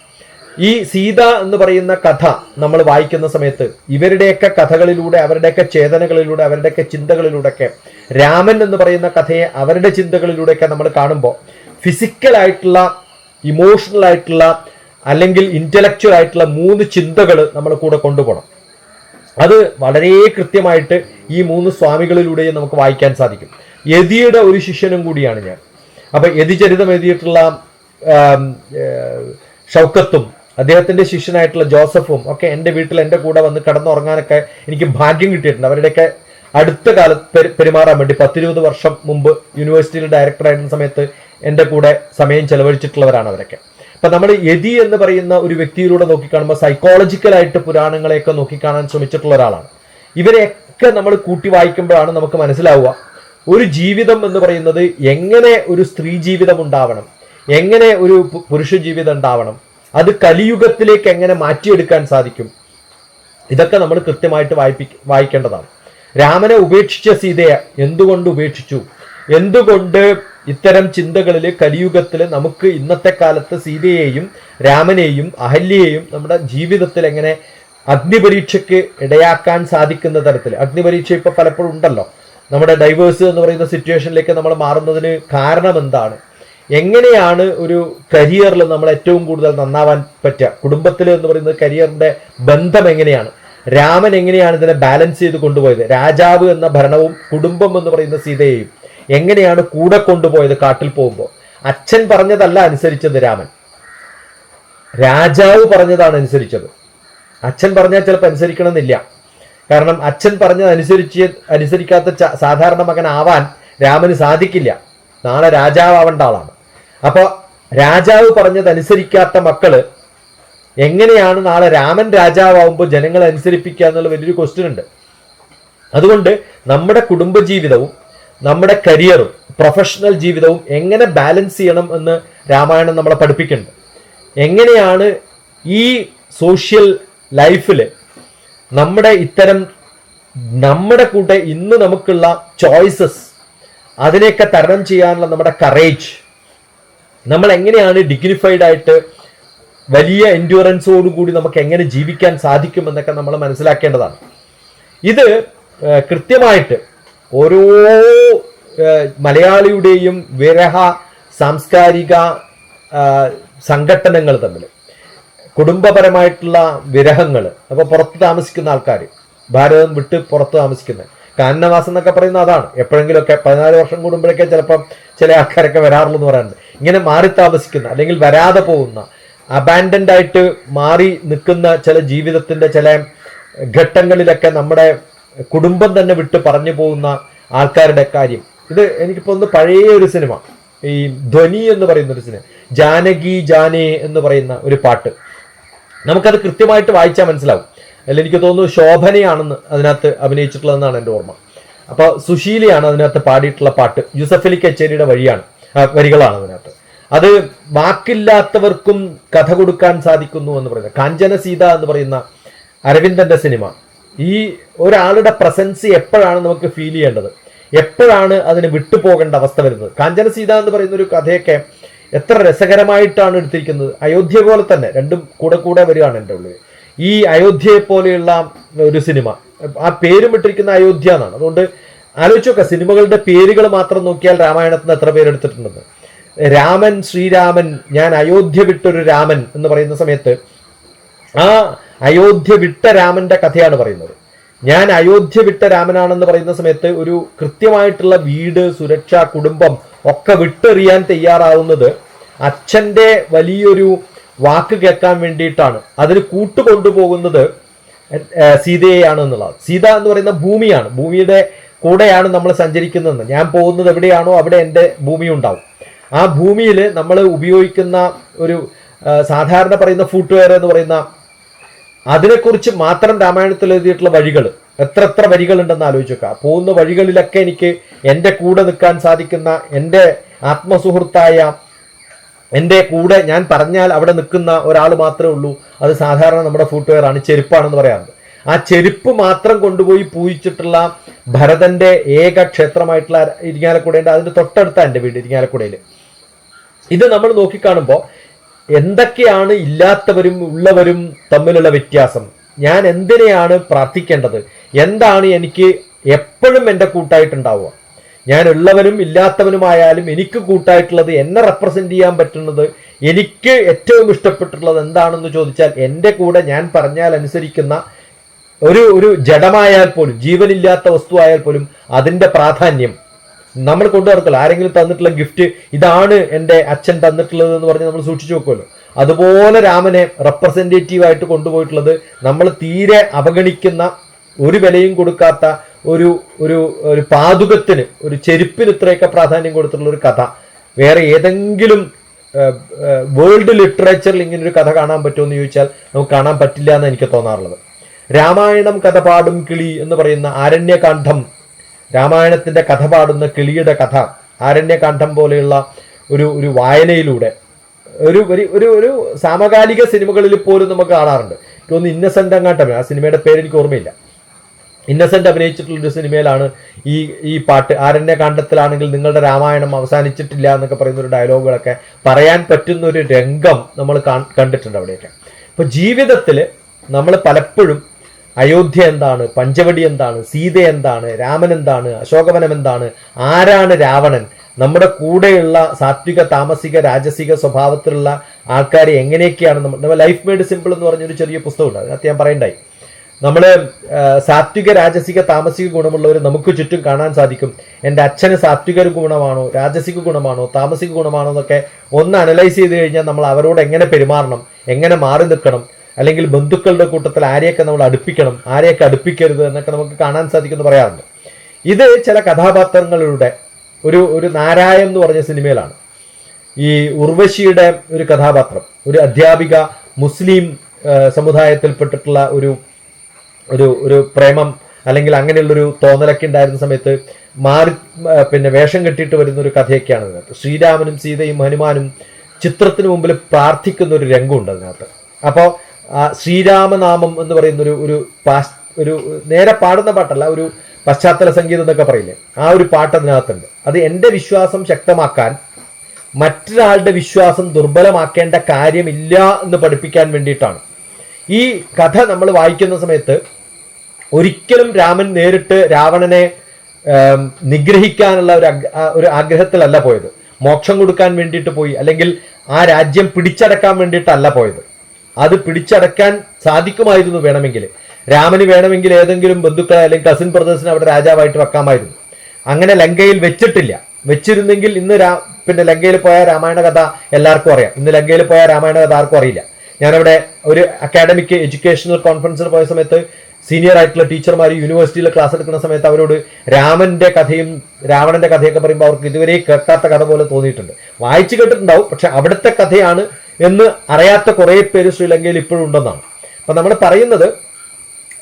ഈ സീത എന്ന് പറയുന്ന കഥ നമ്മൾ വായിക്കുന്ന സമയത്ത് ഇവരുടെയൊക്കെ കഥകളിലൂടെ, അവരുടെയൊക്കെ ചേതനകളിലൂടെ, അവരുടെയൊക്കെ ചിന്തകളിലൂടെയൊക്കെ, രാമൻ എന്ന് പറയുന്ന കഥയെ അവരുടെ ചിന്തകളിലൂടെയൊക്കെ നമ്മൾ കാണുമ്പോൾ ഫിസിക്കലായിട്ടുള്ള, ഇമോഷണൽ ആയിട്ടുള്ള, അല്ലെങ്കിൽ ഇന്റലക്ച്വൽ ആയിട്ടുള്ള 3 ചിന്തകൾ നമ്മൾ കൂടെ കൊണ്ടുപോകണം. അത് വളരെ കൃത്യമായിട്ട് ഈ 3 സ്വാമികളിലൂടെയും നമുക്ക് വായിക്കാൻ സാധിക്കും. യതിയുടെ ഒരു ശിഷ്യനും കൂടിയാണ് ഞാൻ. അപ്പൊ യതിചരിതം എഴുതിയിട്ടുള്ള ഷൗക്കത്തും അദ്ദേഹത്തിന്റെ ശിഷ്യനായിട്ടുള്ള ജോസഫും ഒക്കെ എൻ്റെ വീട്ടിൽ എൻ്റെ കൂടെ വന്ന് കിടന്നുറങ്ങാനൊക്കെ എനിക്ക് ഭാഗ്യം കിട്ടിയിട്ടുണ്ട്. അവരുടെയൊക്കെ അടുത്ത കാലത്ത് പെരുമാറാൻ വേണ്ടി 10-20 വർഷം മുമ്പ് യൂണിവേഴ്സിറ്റിയിൽ ഡയറക്ടറായിരുന്ന സമയത്ത് എൻ്റെ കൂടെ സമയം ചെലവഴിച്ചിട്ടുള്ളവരാണ് അവരൊക്കെ. അപ്പൊ നമ്മൾ യതി എന്ന് പറയുന്ന ഒരു വ്യക്തിയിലൂടെ നോക്കിക്കാണുമ്പോൾ സൈക്കോളജിക്കലായിട്ട് പുരാണങ്ങളെയൊക്കെ നോക്കിക്കാണാൻ ശ്രമിച്ചിട്ടുള്ള ഒരാളാണ്. ഇവരെയൊക്കെ നമ്മൾ കൂട്ടി വായിക്കുമ്പോഴാണ് നമുക്ക് മനസ്സിലാവുക ഒരു ജീവിതം എന്ന് പറയുന്നത് എങ്ങനെ ഒരു സ്ത്രീ ജീവിതം ഉണ്ടാവണം, എങ്ങനെ ഒരു പുരുഷ ജീവിതം ഉണ്ടാവണം, അത് കലിയുഗത്തിലേക്ക് എങ്ങനെ മാറ്റിയെടുക്കാൻ സാധിക്കും. ഇതൊക്കെ നമ്മൾ കൃത്യമായിട്ട് വായിക്കേണ്ടതാണ്. രാമനെ ഉപേക്ഷിച്ച സീതയെ എന്തുകൊണ്ട് ഉപേക്ഷിച്ചു, എന്തുകൊണ്ട് ഇത്തരം ചിന്തകളിൽ കലിയുഗത്തിൽ നമുക്ക് ഇന്നത്തെ കാലത്ത് സീതയെയും രാമനെയും അഹല്യയെയും നമ്മുടെ ജീവിതത്തിൽ എങ്ങനെ അഗ്നിപരീക്ഷയ്ക്ക് ഇടയാക്കാൻ സാധിക്കുന്ന തരത്തിൽ, അഗ്നിപരീക്ഷ ഇപ്പൊ പലപ്പോഴും ഉണ്ടല്ലോ, നമ്മുടെ ഡൈവേഴ്സ് എന്ന് പറയുന്ന സിറ്റുവേഷനിലേക്ക് നമ്മൾ മാറുന്നതിന് കാരണം എന്താണ്, എങ്ങനെയാണ് ഒരു കരിയറിൽ നമ്മൾ ഏറ്റവും കൂടുതൽ നന്നാവാൻ പറ്റുക, കുടുംബത്തിൽ എന്ന് പറയുന്നത് കരിയറിന്റെ ബന്ധം എങ്ങനെയാണ്, രാമൻ എങ്ങനെയാണ് ഇതിനെ ബാലൻസ് ചെയ്ത് കൊണ്ടുപോയത്, രാജാവ് എന്ന ഭരണവും കുടുംബം എന്ന് പറയുന്ന സീതയെയും എങ്ങനെയാണ് കൂടെ കൊണ്ടുപോയത് കാട്ടിൽ പോകുമ്പോൾ. അച്ഛൻ പറഞ്ഞതല്ല അനുസരിച്ചത് രാമൻ, രാജാവ് പറഞ്ഞതാണ് അനുസരിച്ചത്. അച്ഛൻ പറഞ്ഞാൽ ചിലപ്പോൾ അനുസരിക്കണമെന്നില്ല. കാരണം അച്ഛൻ പറഞ്ഞത് അനുസരിക്കാത്ത സാധാരണ മകനാവാൻ രാമന് സാധിക്കില്ല. നാളെ രാജാവേണ്ട ആളാണ്. അപ്പോൾ രാജാവ് പറഞ്ഞത് അനുസരിക്കാത്ത മക്കള് എങ്ങനെയാണ് നാളെ രാമൻ രാജാവാകുമ്പോൾ ജനങ്ങളെ അനുസരിപ്പിക്കുക എന്നുള്ള വലിയൊരു ക്വസ്റ്റ്യൻ ഉണ്ട്. അതുകൊണ്ട് നമ്മുടെ കുടുംബജീവിതവും നമ്മുടെ കരിയറും പ്രൊഫഷണൽ ജീവിതവും എങ്ങനെ ബാലൻസ് ചെയ്യണം എന്ന് രാമായണം നമ്മളെ പഠിപ്പിക്കുന്നുണ്ട്. എങ്ങനെയാണ് ഈ സോഷ്യൽ ലൈഫിൽ നമ്മുടെ ഇത്തരം നമ്മുടെ കൂടെ ഇന്ന് നമുക്കുള്ള ചോയ്സസ് അതിനെയൊക്കെ തരണം ചെയ്യാനുള്ള നമ്മുടെ കറേജ്, നമ്മൾ എങ്ങനെയാണ് ഡിഗ്നിഫൈഡ് ആയിട്ട് വലിയ എൻഡ്യൂറൻസോടുകൂടി നമുക്ക് എങ്ങനെ ജീവിക്കാൻ സാധിക്കുമെന്നൊക്കെ നമ്മൾ മനസ്സിലാക്കേണ്ടതാണ്. ഇത് കൃത്യമായിട്ട് ഓരോ മലയാളിയുടെയും വിരഹ സാംസ്കാരിക സംഘടനകൾ തമ്മിൽ കുടുംബപരമായിട്ടുള്ള വിരഹങ്ങൾ, അപ്പോൾ പുറത്ത് താമസിക്കുന്ന ആൾക്കാർ, ഭാരതം വിട്ട് പുറത്ത് താമസിക്കുന്നത്, കാനനവാസം എന്നൊക്കെ പറയുന്നത് അതാണ്. എപ്പോഴെങ്കിലുമൊക്കെ 14 വർഷം കൂടുമ്പോഴൊക്കെ ചിലപ്പം ചില ആൾക്കാരൊക്കെ വരാറുള്ളൂ എന്ന് പറയുന്നത്. ഇങ്ങനെ മാറി താമസിക്കുന്ന അല്ലെങ്കിൽ വരാതെ പോകുന്ന അബാൻഡൻഡ് ആയിട്ട് മാറി നിൽക്കുന്ന ചില ജീവിതത്തിന്റെ ചില ഘട്ടങ്ങളിലൊക്കെ നമ്മുടെ കുടുംബം തന്നെ വിട്ട് പറഞ്ഞു പോകുന്ന ആൾക്കാരുടെ കാര്യം. ഇത് എനിക്കിപ്പോൾ ഒന്ന് പഴയ ഒരു സിനിമ, ഈ ധ്വനി എന്ന് പറയുന്ന ഒരു സിനിമ, ജാനകി ജാനേ എന്ന് പറയുന്ന ഒരു പാട്ട്, നമുക്കത് കൃത്യമായിട്ട് വായിച്ചാൽ മനസ്സിലാവും. അല്ല, എനിക്ക് തോന്നുന്നു ശോഭനയാണെന്ന് അതിനകത്ത് അഭിനയിച്ചിട്ടുള്ളതെന്നാണ് എൻ്റെ ഓർമ്മ. അപ്പോൾ സുശീലയാണ് അതിനകത്ത് പാടിയിട്ടുള്ള പാട്ട്. യൂസഫലി കച്ചേരിയുടെ വരികളാണ് അതിനകത്ത്. അത് വാക്കില്ലാത്തവർക്കും കഥ കൊടുക്കാൻ സാധിക്കുന്നു എന്ന് പറയുന്നത്. കാഞ്ചന സീത എന്ന് പറയുന്ന അരവിന്ദന്റെ സിനിമ, ഈ ഒരാളുടെ പ്രസൻസ് എപ്പോഴാണ് നമുക്ക് ഫീൽ ചെയ്യേണ്ടത്, എപ്പോഴാണ് അതിന് വിട്ടുപോകേണ്ട അവസ്ഥ വരുന്നത്. കാഞ്ചന സീത എന്ന് പറയുന്ന ഒരു കഥയൊക്കെ എത്ര രസകരമായിട്ടാണ് എടുത്തിരിക്കുന്നത്. അയോധ്യ പോലെ തന്നെ രണ്ടും കൂടെ കൂടെ വരികയാണ് എൻ്റെ ഉള്ളിൽ. ഈ അയോധ്യയെ പോലെയുള്ള ഒരു സിനിമ, ആ പേരും ഇട്ടിരിക്കുന്ന അയോധ്യ എന്നാണ്. അതുകൊണ്ട് ആലോചിച്ച് നോക്കുക, സിനിമകളുടെ പേരുകൾ മാത്രം നോക്കിയാൽ രാമായണത്തിന് എത്ര പേരെടുത്തിട്ടുണ്ടെന്ന്. രാമൻ, ശ്രീരാമൻ, ഞാൻ അയോധ്യ വിട്ടൊരു രാമൻ എന്ന് പറയുന്ന സമയത്ത് ആ അയോധ്യ വിട്ട രാമന്റെ കഥയാണ് പറയുന്നത്. ഞാൻ അയോധ്യ വിട്ട രാമനാണെന്ന് പറയുന്ന സമയത്ത് ഒരു കൃത്യമായിട്ടുള്ള വീട്, സുരക്ഷ, കുടുംബം ഒക്കെ വിട്ടെറിയാൻ തയ്യാറാവുന്നത് അച്ഛന്റെ വലിയൊരു വാക്ക് കേൾക്കാൻ വേണ്ടിയിട്ടാണ്. അതിന് കൂട്ടുകൊണ്ടുപോകുന്നത് സീതയെയാണ് എന്നുള്ളത്. സീത എന്ന് പറയുന്ന ഭൂമിയാണ്, ഭൂമിയുടെ കൂടെയാണ് നമ്മൾ സഞ്ചരിക്കുന്നതെന്ന്. ഞാൻ പോകുന്നത് എവിടെയാണോ അവിടെ എൻ്റെ ഭൂമി ഉണ്ടാവും. ആ ഭൂമിയിൽ നമ്മൾ ഉപയോഗിക്കുന്ന ഒരു സാധാരണ പറയുന്ന ഫുട്വെയർ എന്ന് പറയുന്ന അതിനെക്കുറിച്ച് മാത്രം രാമായണത്തിൽ എഴുതിയിട്ടുള്ള വഴികൾ എത്ര വരികളുണ്ടെന്ന് ആലോചിച്ച് നോക്കുക. പോകുന്ന വഴികളിലൊക്കെ എനിക്ക് എൻ്റെ കൂടെ നിൽക്കാൻ സാധിക്കുന്ന എൻ്റെ ആത്മസുഹൃത്തായ എൻ്റെ കൂടെ ഞാൻ പറഞ്ഞാൽ അവിടെ നിൽക്കുന്ന ഒരാൾ മാത്രമേ ഉള്ളൂ. അത് സാധാരണ നമ്മുടെ ഫുട്വെയർ ആണ്, ചെരുപ്പാണെന്ന് പറയാറുണ്ട്. ആ ചെരുപ്പ് മാത്രം കൊണ്ടുപോയി പൂജിച്ചിട്ടുള്ള ഭരതന്റെ ഏക ക്ഷേത്രമായിട്ടുള്ള ഇരിങ്ങാലക്കുടയുണ്ട്. അതിന്റെ തൊട്ടടുത്ത എൻ്റെ വീട് ഇരിങ്ങാലക്കുടയിൽ. ഇത് നമ്മൾ നോക്കിക്കാണുമ്പോൾ എന്തൊക്കെയാണ് ഇല്ലാത്തവരും ഉള്ളവരും തമ്മിലുള്ള വ്യത്യാസം. ഞാൻ എന്തിനെയാണ് പ്രാർത്ഥിക്കേണ്ടത്, എന്താണ് എനിക്ക് എപ്പോഴും എൻ്റെ കൂട്ടായിട്ടുണ്ടാവുക. ഞാൻ ഉള്ളവനും ഇല്ലാത്തവനുമായാലും എനിക്ക് കൂട്ടായിട്ടുള്ളത്, എന്നെ റെപ്രസെന്റ് ചെയ്യാൻ പറ്റുന്നത്, എനിക്ക് ഏറ്റവും ഇഷ്ടപ്പെട്ടിട്ടുള്ളത് എന്താണെന്ന് ചോദിച്ചാൽ എൻ്റെ കൂടെ ഞാൻ പറഞ്ഞാൽ അനുസരിക്കുന്ന ഒരു ജഡമായാൽ പോലും, ജീവനില്ലാത്ത വസ്തുവായാൽ പോലും അതിൻ്റെ പ്രാധാന്യം നമ്മൾ കൊണ്ടു നടക്കില്ല. ആരെങ്കിലും തന്നിട്ടുള്ള ഗിഫ്റ്റ് ഇതാണ് എൻ്റെ അച്ഛൻ തന്നിട്ടുള്ളത് എന്ന് പറഞ്ഞ് നമ്മൾ സൂക്ഷിച്ചു വെക്കുമല്ലോ. അതുപോലെ രാമനെ റെപ്രസെൻറ്റേറ്റീവ് ആയിട്ട് കൊണ്ടുപോയിട്ടുള്ളത് നമ്മൾ തീരെ അവഗണിക്കുന്ന, ഒരു വിലയും കൊടുക്കാത്ത ഒരു ഒരു ഒരു പാതുകത്തിന്, ഒരു ചെരുപ്പിന് ഇത്രയൊക്കെ പ്രാധാന്യം കൊടുത്തിട്ടുള്ള ഒരു കഥ വേറെ ഏതെങ്കിലും വേൾഡ് ലിറ്ററേച്ചറിൽ ഇങ്ങനെ ഒരു കഥ കാണാൻ പറ്റുമോ എന്ന് ചോദിച്ചാൽ നമുക്ക് കാണാൻ പറ്റില്ല എന്ന് എനിക്ക് തോന്നാറുള്ളത്. രാമായണം കഥ പാടും കിളി എന്ന് പറയുന്ന ആരണ്യകാന്ഡം, രാമായണത്തിന്റെ കഥ പാടുന്ന കിളിയുടെ കഥ, ആരണ്യകാന്ഡം പോലെയുള്ള ഒരു വായനയിലൂടെ ഒരു ഒരു ഒരു സമകാലിക സിനിമകളിൽ പോലും നമുക്ക് കാണാറുണ്ട്. ഒന്ന് ഇന്നസെന്റ് അങ്ങാട്ടം, ആ സിനിമയുടെ പേര് എനിക്ക് ഓർമ്മയില്ല, ഇന്നസെന്റ് അഭിനയിച്ചിട്ടുള്ളൊരു സിനിമയിലാണ് ഈ പാട്ട്. ആരണ്യകാന്ഡത്തിലാണെങ്കിൽ നിങ്ങളുടെ രാമായണം അവസാനിച്ചിട്ടില്ല എന്നൊക്കെ പറയുന്ന ഒരു ഡയലോഗുകളൊക്കെ പറയാൻ പറ്റുന്ന ഒരു രംഗം നമ്മൾ കണ്ടിട്ടുണ്ട് അവിടെയൊക്കെ. അപ്പൊ ജീവിതത്തിൽ നമ്മൾ പലപ്പോഴും അയോധ്യ എന്താണ്, പഞ്ചവടി എന്താണ്, സീത എന്താണ്, രാമൻ എന്താണ്, അശോകവനം എന്താണ്, ആരാണ് രാവണൻ, നമ്മുടെ കൂടെയുള്ള സാത്വിക, താമസിക, രാജസിക സ്വഭാവത്തിലുള്ള ആൾക്കാരെ എങ്ങനെയൊക്കെയാണ് നമ്മൾ ലൈഫ് മെയ്ഡ് സിമ്പിൾ എന്ന് പറഞ്ഞൊരു ചെറിയ പുസ്തകമുണ്ട്, അതിനകത്ത് ഞാൻ പറയണ്ടായി. നമ്മൾ സാത്വിക, രാജസിക, താമസിക ഗുണമുള്ളവർ നമുക്ക് ചുറ്റും കാണാൻ സാധിക്കും. എൻ്റെ അച്ഛന് സാത്വിക ഗുണമാണോ, രാജസിക ഗുണമാണോ, താമസിക ഗുണമാണോ എന്നൊക്കെ ഒന്ന് അനലൈസ് ചെയ്ത് കഴിഞ്ഞാൽ നമ്മൾ അവരോട് എങ്ങനെ പെരുമാറണം, എങ്ങനെ മാറി നിൽക്കണം, അല്ലെങ്കിൽ ബന്ധുക്കളുടെ കൂട്ടത്തിൽ ആരെയൊക്കെ നമ്മൾ അടുപ്പിക്കണം, ആരെയൊക്കെ അടുപ്പിക്കരുത് എന്നൊക്കെ നമുക്ക് കാണാൻ സാധിക്കുമെന്ന് പറയാറുണ്ട്. ഇത് ചില കഥാപാത്രങ്ങളുടെ ഒരു നാരായൺ എന്ന് പറഞ്ഞ സിനിമയിലാണ് ഈ ഉർവശിയുടെ ഒരു കഥാപാത്രം, ഒരു അധ്യാപിക, മുസ്ലിം സമുദായത്തിൽപ്പെട്ടിട്ടുള്ള ഒരു ഒരു പ്രേമം അല്ലെങ്കിൽ അങ്ങനെയുള്ളൊരു തോന്നലൊക്കെ ഉണ്ടായിരുന്ന സമയത്ത് വേഷം കെട്ടിയിട്ട് വരുന്ന ഒരു കഥയൊക്കെയാണ് അതിനകത്ത്. ശ്രീരാമനും സീതയും ഹനുമാനും ചിത്രത്തിന് മുമ്പിൽ പ്രാർത്ഥിക്കുന്ന ഒരു രംഗമുണ്ട് അതിനകത്ത്. അപ്പോൾ ശ്രീരാമനാമം എന്ന് പറയുന്ന ഒരു നേരെ പാടുന്ന പാട്ടല്ല, ഒരു പശ്ചാത്തല സംഗീതം എന്നൊക്കെ പറയില്ലേ, ആ ഒരു പാട്ട് അതിനകത്തുണ്ട്. അത് എൻ്റെ വിശ്വാസം ശക്തമാക്കാൻ മറ്റൊരാളുടെ വിശ്വാസം ദുർബലമാക്കേണ്ട കാര്യമില്ല എന്ന് പഠിപ്പിക്കാൻ വേണ്ടിയിട്ടാണ്. ഈ കഥ നമ്മൾ വായിക്കുന്ന സമയത്ത് ഒരിക്കലും രാമൻ നേരിട്ട് രാവണനെ നിഗ്രഹിക്കാനുള്ള ഒരു ആഗ്രഹത്തിലല്ല പോയത്. മോക്ഷം കൊടുക്കാൻ വേണ്ടിയിട്ട് പോയി, അല്ലെങ്കിൽ ആ രാജ്യം പിടിച്ചടക്കാൻ വേണ്ടിയിട്ടല്ല പോയത്. അത് പിടിച്ചടക്കാൻ സാധിക്കുമായിരുന്നു വേണമെങ്കിൽ. രാമന് വേണമെങ്കിൽ ഏതെങ്കിലും ബന്ധുക്കളെ അല്ലെങ്കിൽ കസിൻ ബ്രദേഴ്സിനെ അവിടെ രാജാവായിട്ട് വെക്കാമായിരുന്നു. അങ്ങനെ ലങ്കയിൽ വെച്ചിട്ടില്ല. വെച്ചിരുന്നെങ്കിൽ ഇന്ന് പിന്നെ ലങ്കയിൽ പോയ രാമായണ കഥ എല്ലാവർക്കും അറിയാം. ഇന്ന് ലങ്കയിൽ പോയ രാമായണ കഥ ആർക്കും അറിയില്ല. ഞാനവിടെ ഒരു അക്കാഡമിക് എഡ്യൂക്കേഷണൽ കോൺഫറൻസിന് പോയ സമയത്ത് സീനിയർ ആയിട്ടുള്ള ടീച്ചർമാർ യൂണിവേഴ്സിറ്റിയിൽ ക്ലാസ് എടുക്കുന്ന സമയത്ത് അവരോട് രാമന്റെ കഥയും രാവണന്റെ കഥയൊക്കെ പറയുമ്പോൾ അവർക്ക് ഇതുവരെ കേൾക്കാത്ത കഥ പോലെ തോന്നിയിട്ടുണ്ട്. വായിച്ചു കേട്ടിട്ടുണ്ടാവും, പക്ഷെ അവിടുത്തെ കഥയാണ് എന്ന് അറിയാത്ത കുറെ പേര് ശ്രീലങ്കയിൽ ഇപ്പോഴും ഉണ്ടെന്നാണ്. അപ്പൊ നമ്മൾ പറയുന്നത്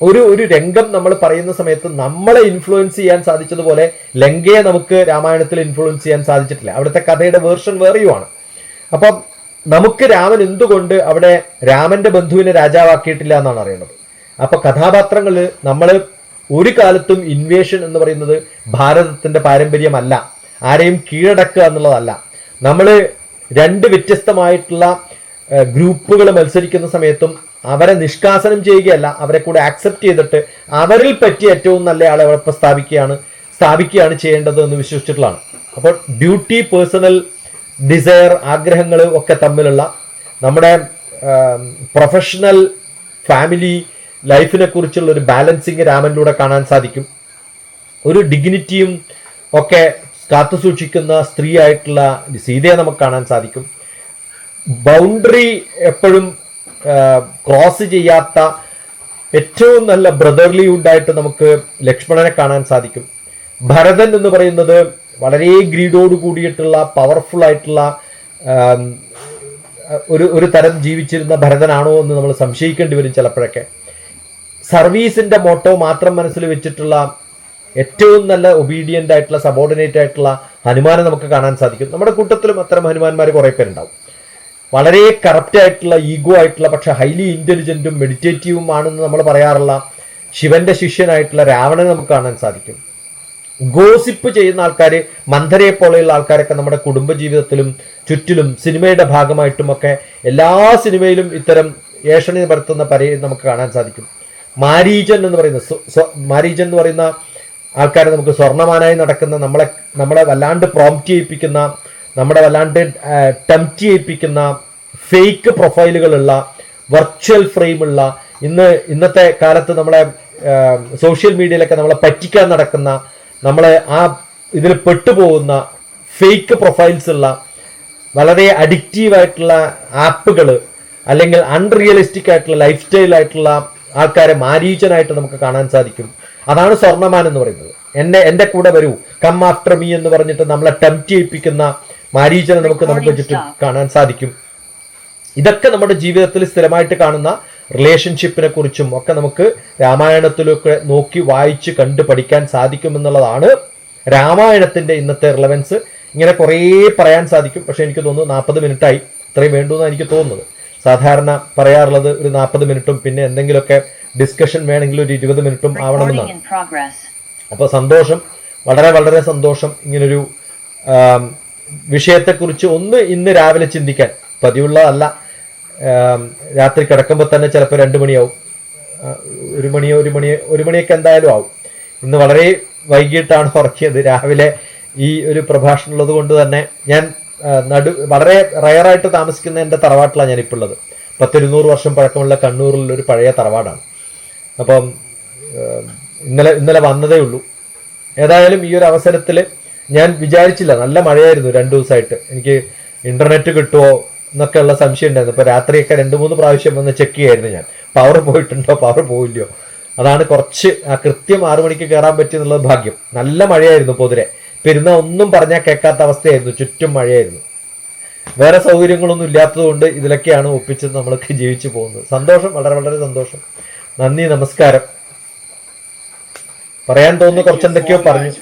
ഒരു രംഗം നമ്മൾ പറയുന്ന സമയത്ത് നമ്മളെ ഇൻഫ്ലുവൻസ് ചെയ്യാൻ സാധിച്ചതുപോലെ ലങ്കയെ നമുക്ക് രാമായണത്തിൽ ഇൻഫ്ലുവൻസ് ചെയ്യാൻ സാധിച്ചിട്ടില്ല. അവിടുത്തെ കഥയുടെ വേർഷൻ വേറെയുമാണ്. അപ്പം നമുക്ക് രാമൻ എന്തുകൊണ്ട് അവിടെ രാമന്റെ ബന്ധുവിനെ രാജാവാക്കിയിട്ടില്ല എന്നാണ് അറിയുന്നത്. അപ്പൊ കഥാപാത്രങ്ങൾ നമ്മൾ ഒരു കാലത്തും ഇൻവേഷൻ എന്ന് പറയുന്നത് ഭാരതത്തിന്റെ പാരമ്പര്യമല്ല, ആരെയും കീഴടക്കുക എന്നുള്ളതല്ല. നമ്മൾ രണ്ട് വ്യത്യസ്തമായിട്ടുള്ള ഗ്രൂപ്പുകൾ മത്സരിക്കുന്ന സമയത്തും അവരെ നിഷ്കാസനം ചെയ്യുകയല്ല, അവരെ കൂടെ ആക്സെപ്റ്റ് ചെയ്തിട്ട് അവരിൽ പറ്റിയ ഏറ്റവും നല്ല ആളെ അവിടെ സ്ഥാപിക്കുകയാണ് ചെയ്യേണ്ടത് എന്ന് വിശ്വസിച്ചിട്ടുള്ളതാണ്. അപ്പോൾ ഡ്യൂട്ടി, പേഴ്സണൽ ഡിസയർ, ആഗ്രഹങ്ങൾ ഒക്കെ തമ്മിലുള്ള നമ്മുടെ പ്രൊഫഷണൽ ഫാമിലി ലൈഫിനെ കുറിച്ചുള്ള ഒരു ബാലൻസിങ് രാമനിലൂടെ കാണാൻ സാധിക്കും. ഒരു ഡിഗ്നിറ്റിയും ഒക്കെ കാത്തു സൂക്ഷിക്കുന്ന സ്ത്രീ ആയിട്ടുള്ള സീതയെ നമുക്ക് കാണാൻ സാധിക്കും. ബൗണ്ടറി എപ്പോഴും ക്രോസ് ചെയ്യാത്ത ഏറ്റവും നല്ല ബ്രദർലിഹുഡായിട്ട് നമുക്ക് ലക്ഷ്മണനെ കാണാൻ സാധിക്കും. ഭരതൻ എന്ന് പറയുന്നത് വളരെ ഗ്രീഡോട് കൂടിയിട്ടുള്ള പവർഫുൾ ആയിട്ടുള്ള ഒരു തരം ജീവിച്ചിരുന്ന ഭരതനാണോ എന്ന് നമ്മൾ സംശയിക്കേണ്ടി വരും ചിലപ്പോഴൊക്കെ. സർവീസിന്റെ മോട്ടോ മാത്രം മനസ്സിൽ വെച്ചിട്ടുള്ള ഏറ്റവും നല്ല ഒബീഡിയന്റ് ആയിട്ടുള്ള സബോർഡിനേറ്റ് ആയിട്ടുള്ള ഹനുമാനെ നമുക്ക് കാണാൻ സാധിക്കും. നമ്മുടെ കൂട്ടത്തിലും അത്തരം ഹനുമാന്മാർ കുറെ പേരുണ്ടാവും. വളരെ കറപ്റ്റ് ആയിട്ടുള്ള ഈഗോ ആയിട്ടുള്ള പക്ഷെ ഹൈലി ഇന്റലിജന്റും മെഡിറ്റേറ്റീവും ആണെന്ന് നമ്മൾ പറയാറുള്ള ശിവന്റെ ശിഷ്യനായിട്ടുള്ള രാവണനെ നമുക്ക് കാണാൻ സാധിക്കും. ഗോസിപ്പ് ചെയ്യുന്ന ആൾക്കാർ, മന്ധരയെ പോലെയുള്ള ആൾക്കാരൊക്കെ നമ്മുടെ കുടുംബജീവിതത്തിലും ചുറ്റിലും സിനിമയുടെ ഭാഗമായിട്ടുമൊക്കെ എല്ലാ സിനിമയിലും ഇത്തരം ഏഷണി പരത്തുന്ന പരയെ നമുക്ക് കാണാൻ സാധിക്കും. മാരീചൻ എന്ന് പറയുന്ന ആൾക്കാരെ നമുക്ക് സ്വർണ്ണമാനായി നടക്കുന്ന, നമ്മളെ വല്ലാണ്ട് പ്രോംപ്റ്റ് ചെയ്യിപ്പിക്കുന്ന, നമ്മളെ വല്ലാണ്ട് ടെംപ്റ്റ് ചെയ്യിപ്പിക്കുന്ന ഫേക്ക് പ്രൊഫൈലുകളുള്ള, വെർച്വൽ ഫ്രെയിമുള്ള, ഇന്നത്തെ കാലത്ത് നമ്മളെ സോഷ്യൽ മീഡിയയിലൊക്കെ നമ്മളെ പറ്റിക്കാൻ നടക്കുന്ന, നമ്മളെ ആ ഇതിൽ പെട്ടുപോകുന്ന ഫേക്ക് പ്രൊഫൈൽസ് ഉള്ള, വളരെ അഡിക്റ്റീവ് ആയിട്ടുള്ള ആപ്പുകൾ, അല്ലെങ്കിൽ അൺറിയലിസ്റ്റിക് ആയിട്ടുള്ള ലൈഫ് സ്റ്റൈൽ ആയിട്ടുള്ള ആൾക്കാരെ മാരീചനായിട്ട് നമുക്ക് കാണാൻ സാധിക്കും. അതാണ് സ്വർണ്ണമാൻ എന്ന് പറയുന്നത്. എന്റെ കൂടെ വരൂ, കം ആഫ്റ്റർ മീ എന്ന് പറഞ്ഞിട്ട് നമ്മളെ ടെംപ്റ്റ് ചെയ്യിപ്പിക്കുന്ന മാരീചനെ നമുക്ക് ചുറ്റും കാണാൻ സാധിക്കും. ഇതൊക്കെ നമ്മുടെ ജീവിതത്തിൽ സ്ഥിരമായിട്ട് കാണുന്ന റിലേഷൻഷിപ്പിനെ കുറിച്ചും ഒക്കെ നമുക്ക് രാമായണത്തിലൊക്കെ നോക്കി വായിച്ച് കണ്ടു പഠിക്കാൻ സാധിക്കുമെന്നുള്ളതാണ് രാമായണത്തിന്റെ ഇന്നത്തെ റിലവൻസ്. ഇങ്ങനെ കുറേ പറയാൻ സാധിക്കും, പക്ഷെ എനിക്ക് തോന്നുന്നു 40 മിനിറ്റായി, ഇത്രയും വേണ്ടുമെന്നാണ് എനിക്ക് തോന്നുന്നത്. സാധാരണ പറയാറുള്ളത് ഒരു 40 മിനിറ്റും പിന്നെ എന്തെങ്കിലുമൊക്കെ ഡിസ്കഷൻ വേണമെങ്കിൽ ഒരു 20 മിനിറ്റും ആവണമെന്നാണ്. അപ്പോൾ സന്തോഷം, വളരെ വളരെ സന്തോഷം ഇങ്ങനൊരു വിഷയത്തെക്കുറിച്ച് ഇന്ന് രാവിലെ ചിന്തിക്കാൻ. പതിവുള്ളതല്ല, രാത്രി കിടക്കുമ്പോൾ തന്നെ ചിലപ്പോൾ 2 മണിയാവും, 1 മണിയൊക്കെ എന്തായാലും ആവും. ഇന്ന് വളരെ വൈകിട്ടാണ് ഉറക്കിയത്. രാവിലെ ഈ ഒരു പ്രഭാഷണം ഉള്ളത് കൊണ്ട് തന്നെ ഞാൻ വളരെ റയറായിട്ട് താമസിക്കുന്ന എൻ്റെ തറവാട്ടിലാണ് ഞാനിപ്പോൾ ഉള്ളത്. 100-200 വർഷം പഴക്കമുള്ള കണ്ണൂരിലുള്ള ഒരു പഴയ തറവാടാണ്. അപ്പം ഇന്നലെ വന്നതേ ഉള്ളൂ. ഏതായാലും ഈ ഒരു അവസരത്തിൽ ഞാൻ വിചാരിച്ചില്ല, നല്ല മഴയായിരുന്നു 2 ദിവസമായിട്ട്. എനിക്ക് ഇന്റർനെറ്റ് കിട്ടുമോ എന്നൊക്കെ ഉള്ള സംശയം ഉണ്ടായിരുന്നു. ഇപ്പോൾ രാത്രിയൊക്കെ 2-3 പ്രാവശ്യം വന്ന് ചെക്ക് ചെയ്യായിരുന്നു ഞാൻ, പവർ പോയിട്ടുണ്ടോ, പവർ പോയില്ലയോ. അതാണ് കുറച്ച് കൃത്യം 6 മണിക്ക് കയറാൻ പറ്റിയെന്നുള്ളത് ഭാഗ്യം. നല്ല മഴയായിരുന്നു പൊതുവെ. പെരുന്നാൾ ഒന്നും പറഞ്ഞാൽ കേൾക്കാത്ത അവസ്ഥയായിരുന്നു, ചുറ്റും മഴയായിരുന്നു. വേറെ സൗകര്യങ്ങളൊന്നും ഇല്ലാത്തത് കൊണ്ട് ഇതിലൊക്കെയാണ് ഒപ്പിച്ചത് നമ്മളൊക്കെ ജീവിച്ചു പോകുന്നത്. സന്തോഷം, വളരെ വളരെ സന്തോഷം. നന്ദി, നമസ്കാരം. പറയാൻ തോന്നുന്നു കുറച്ചെന്തൊക്കെയോ പറഞ്ഞു.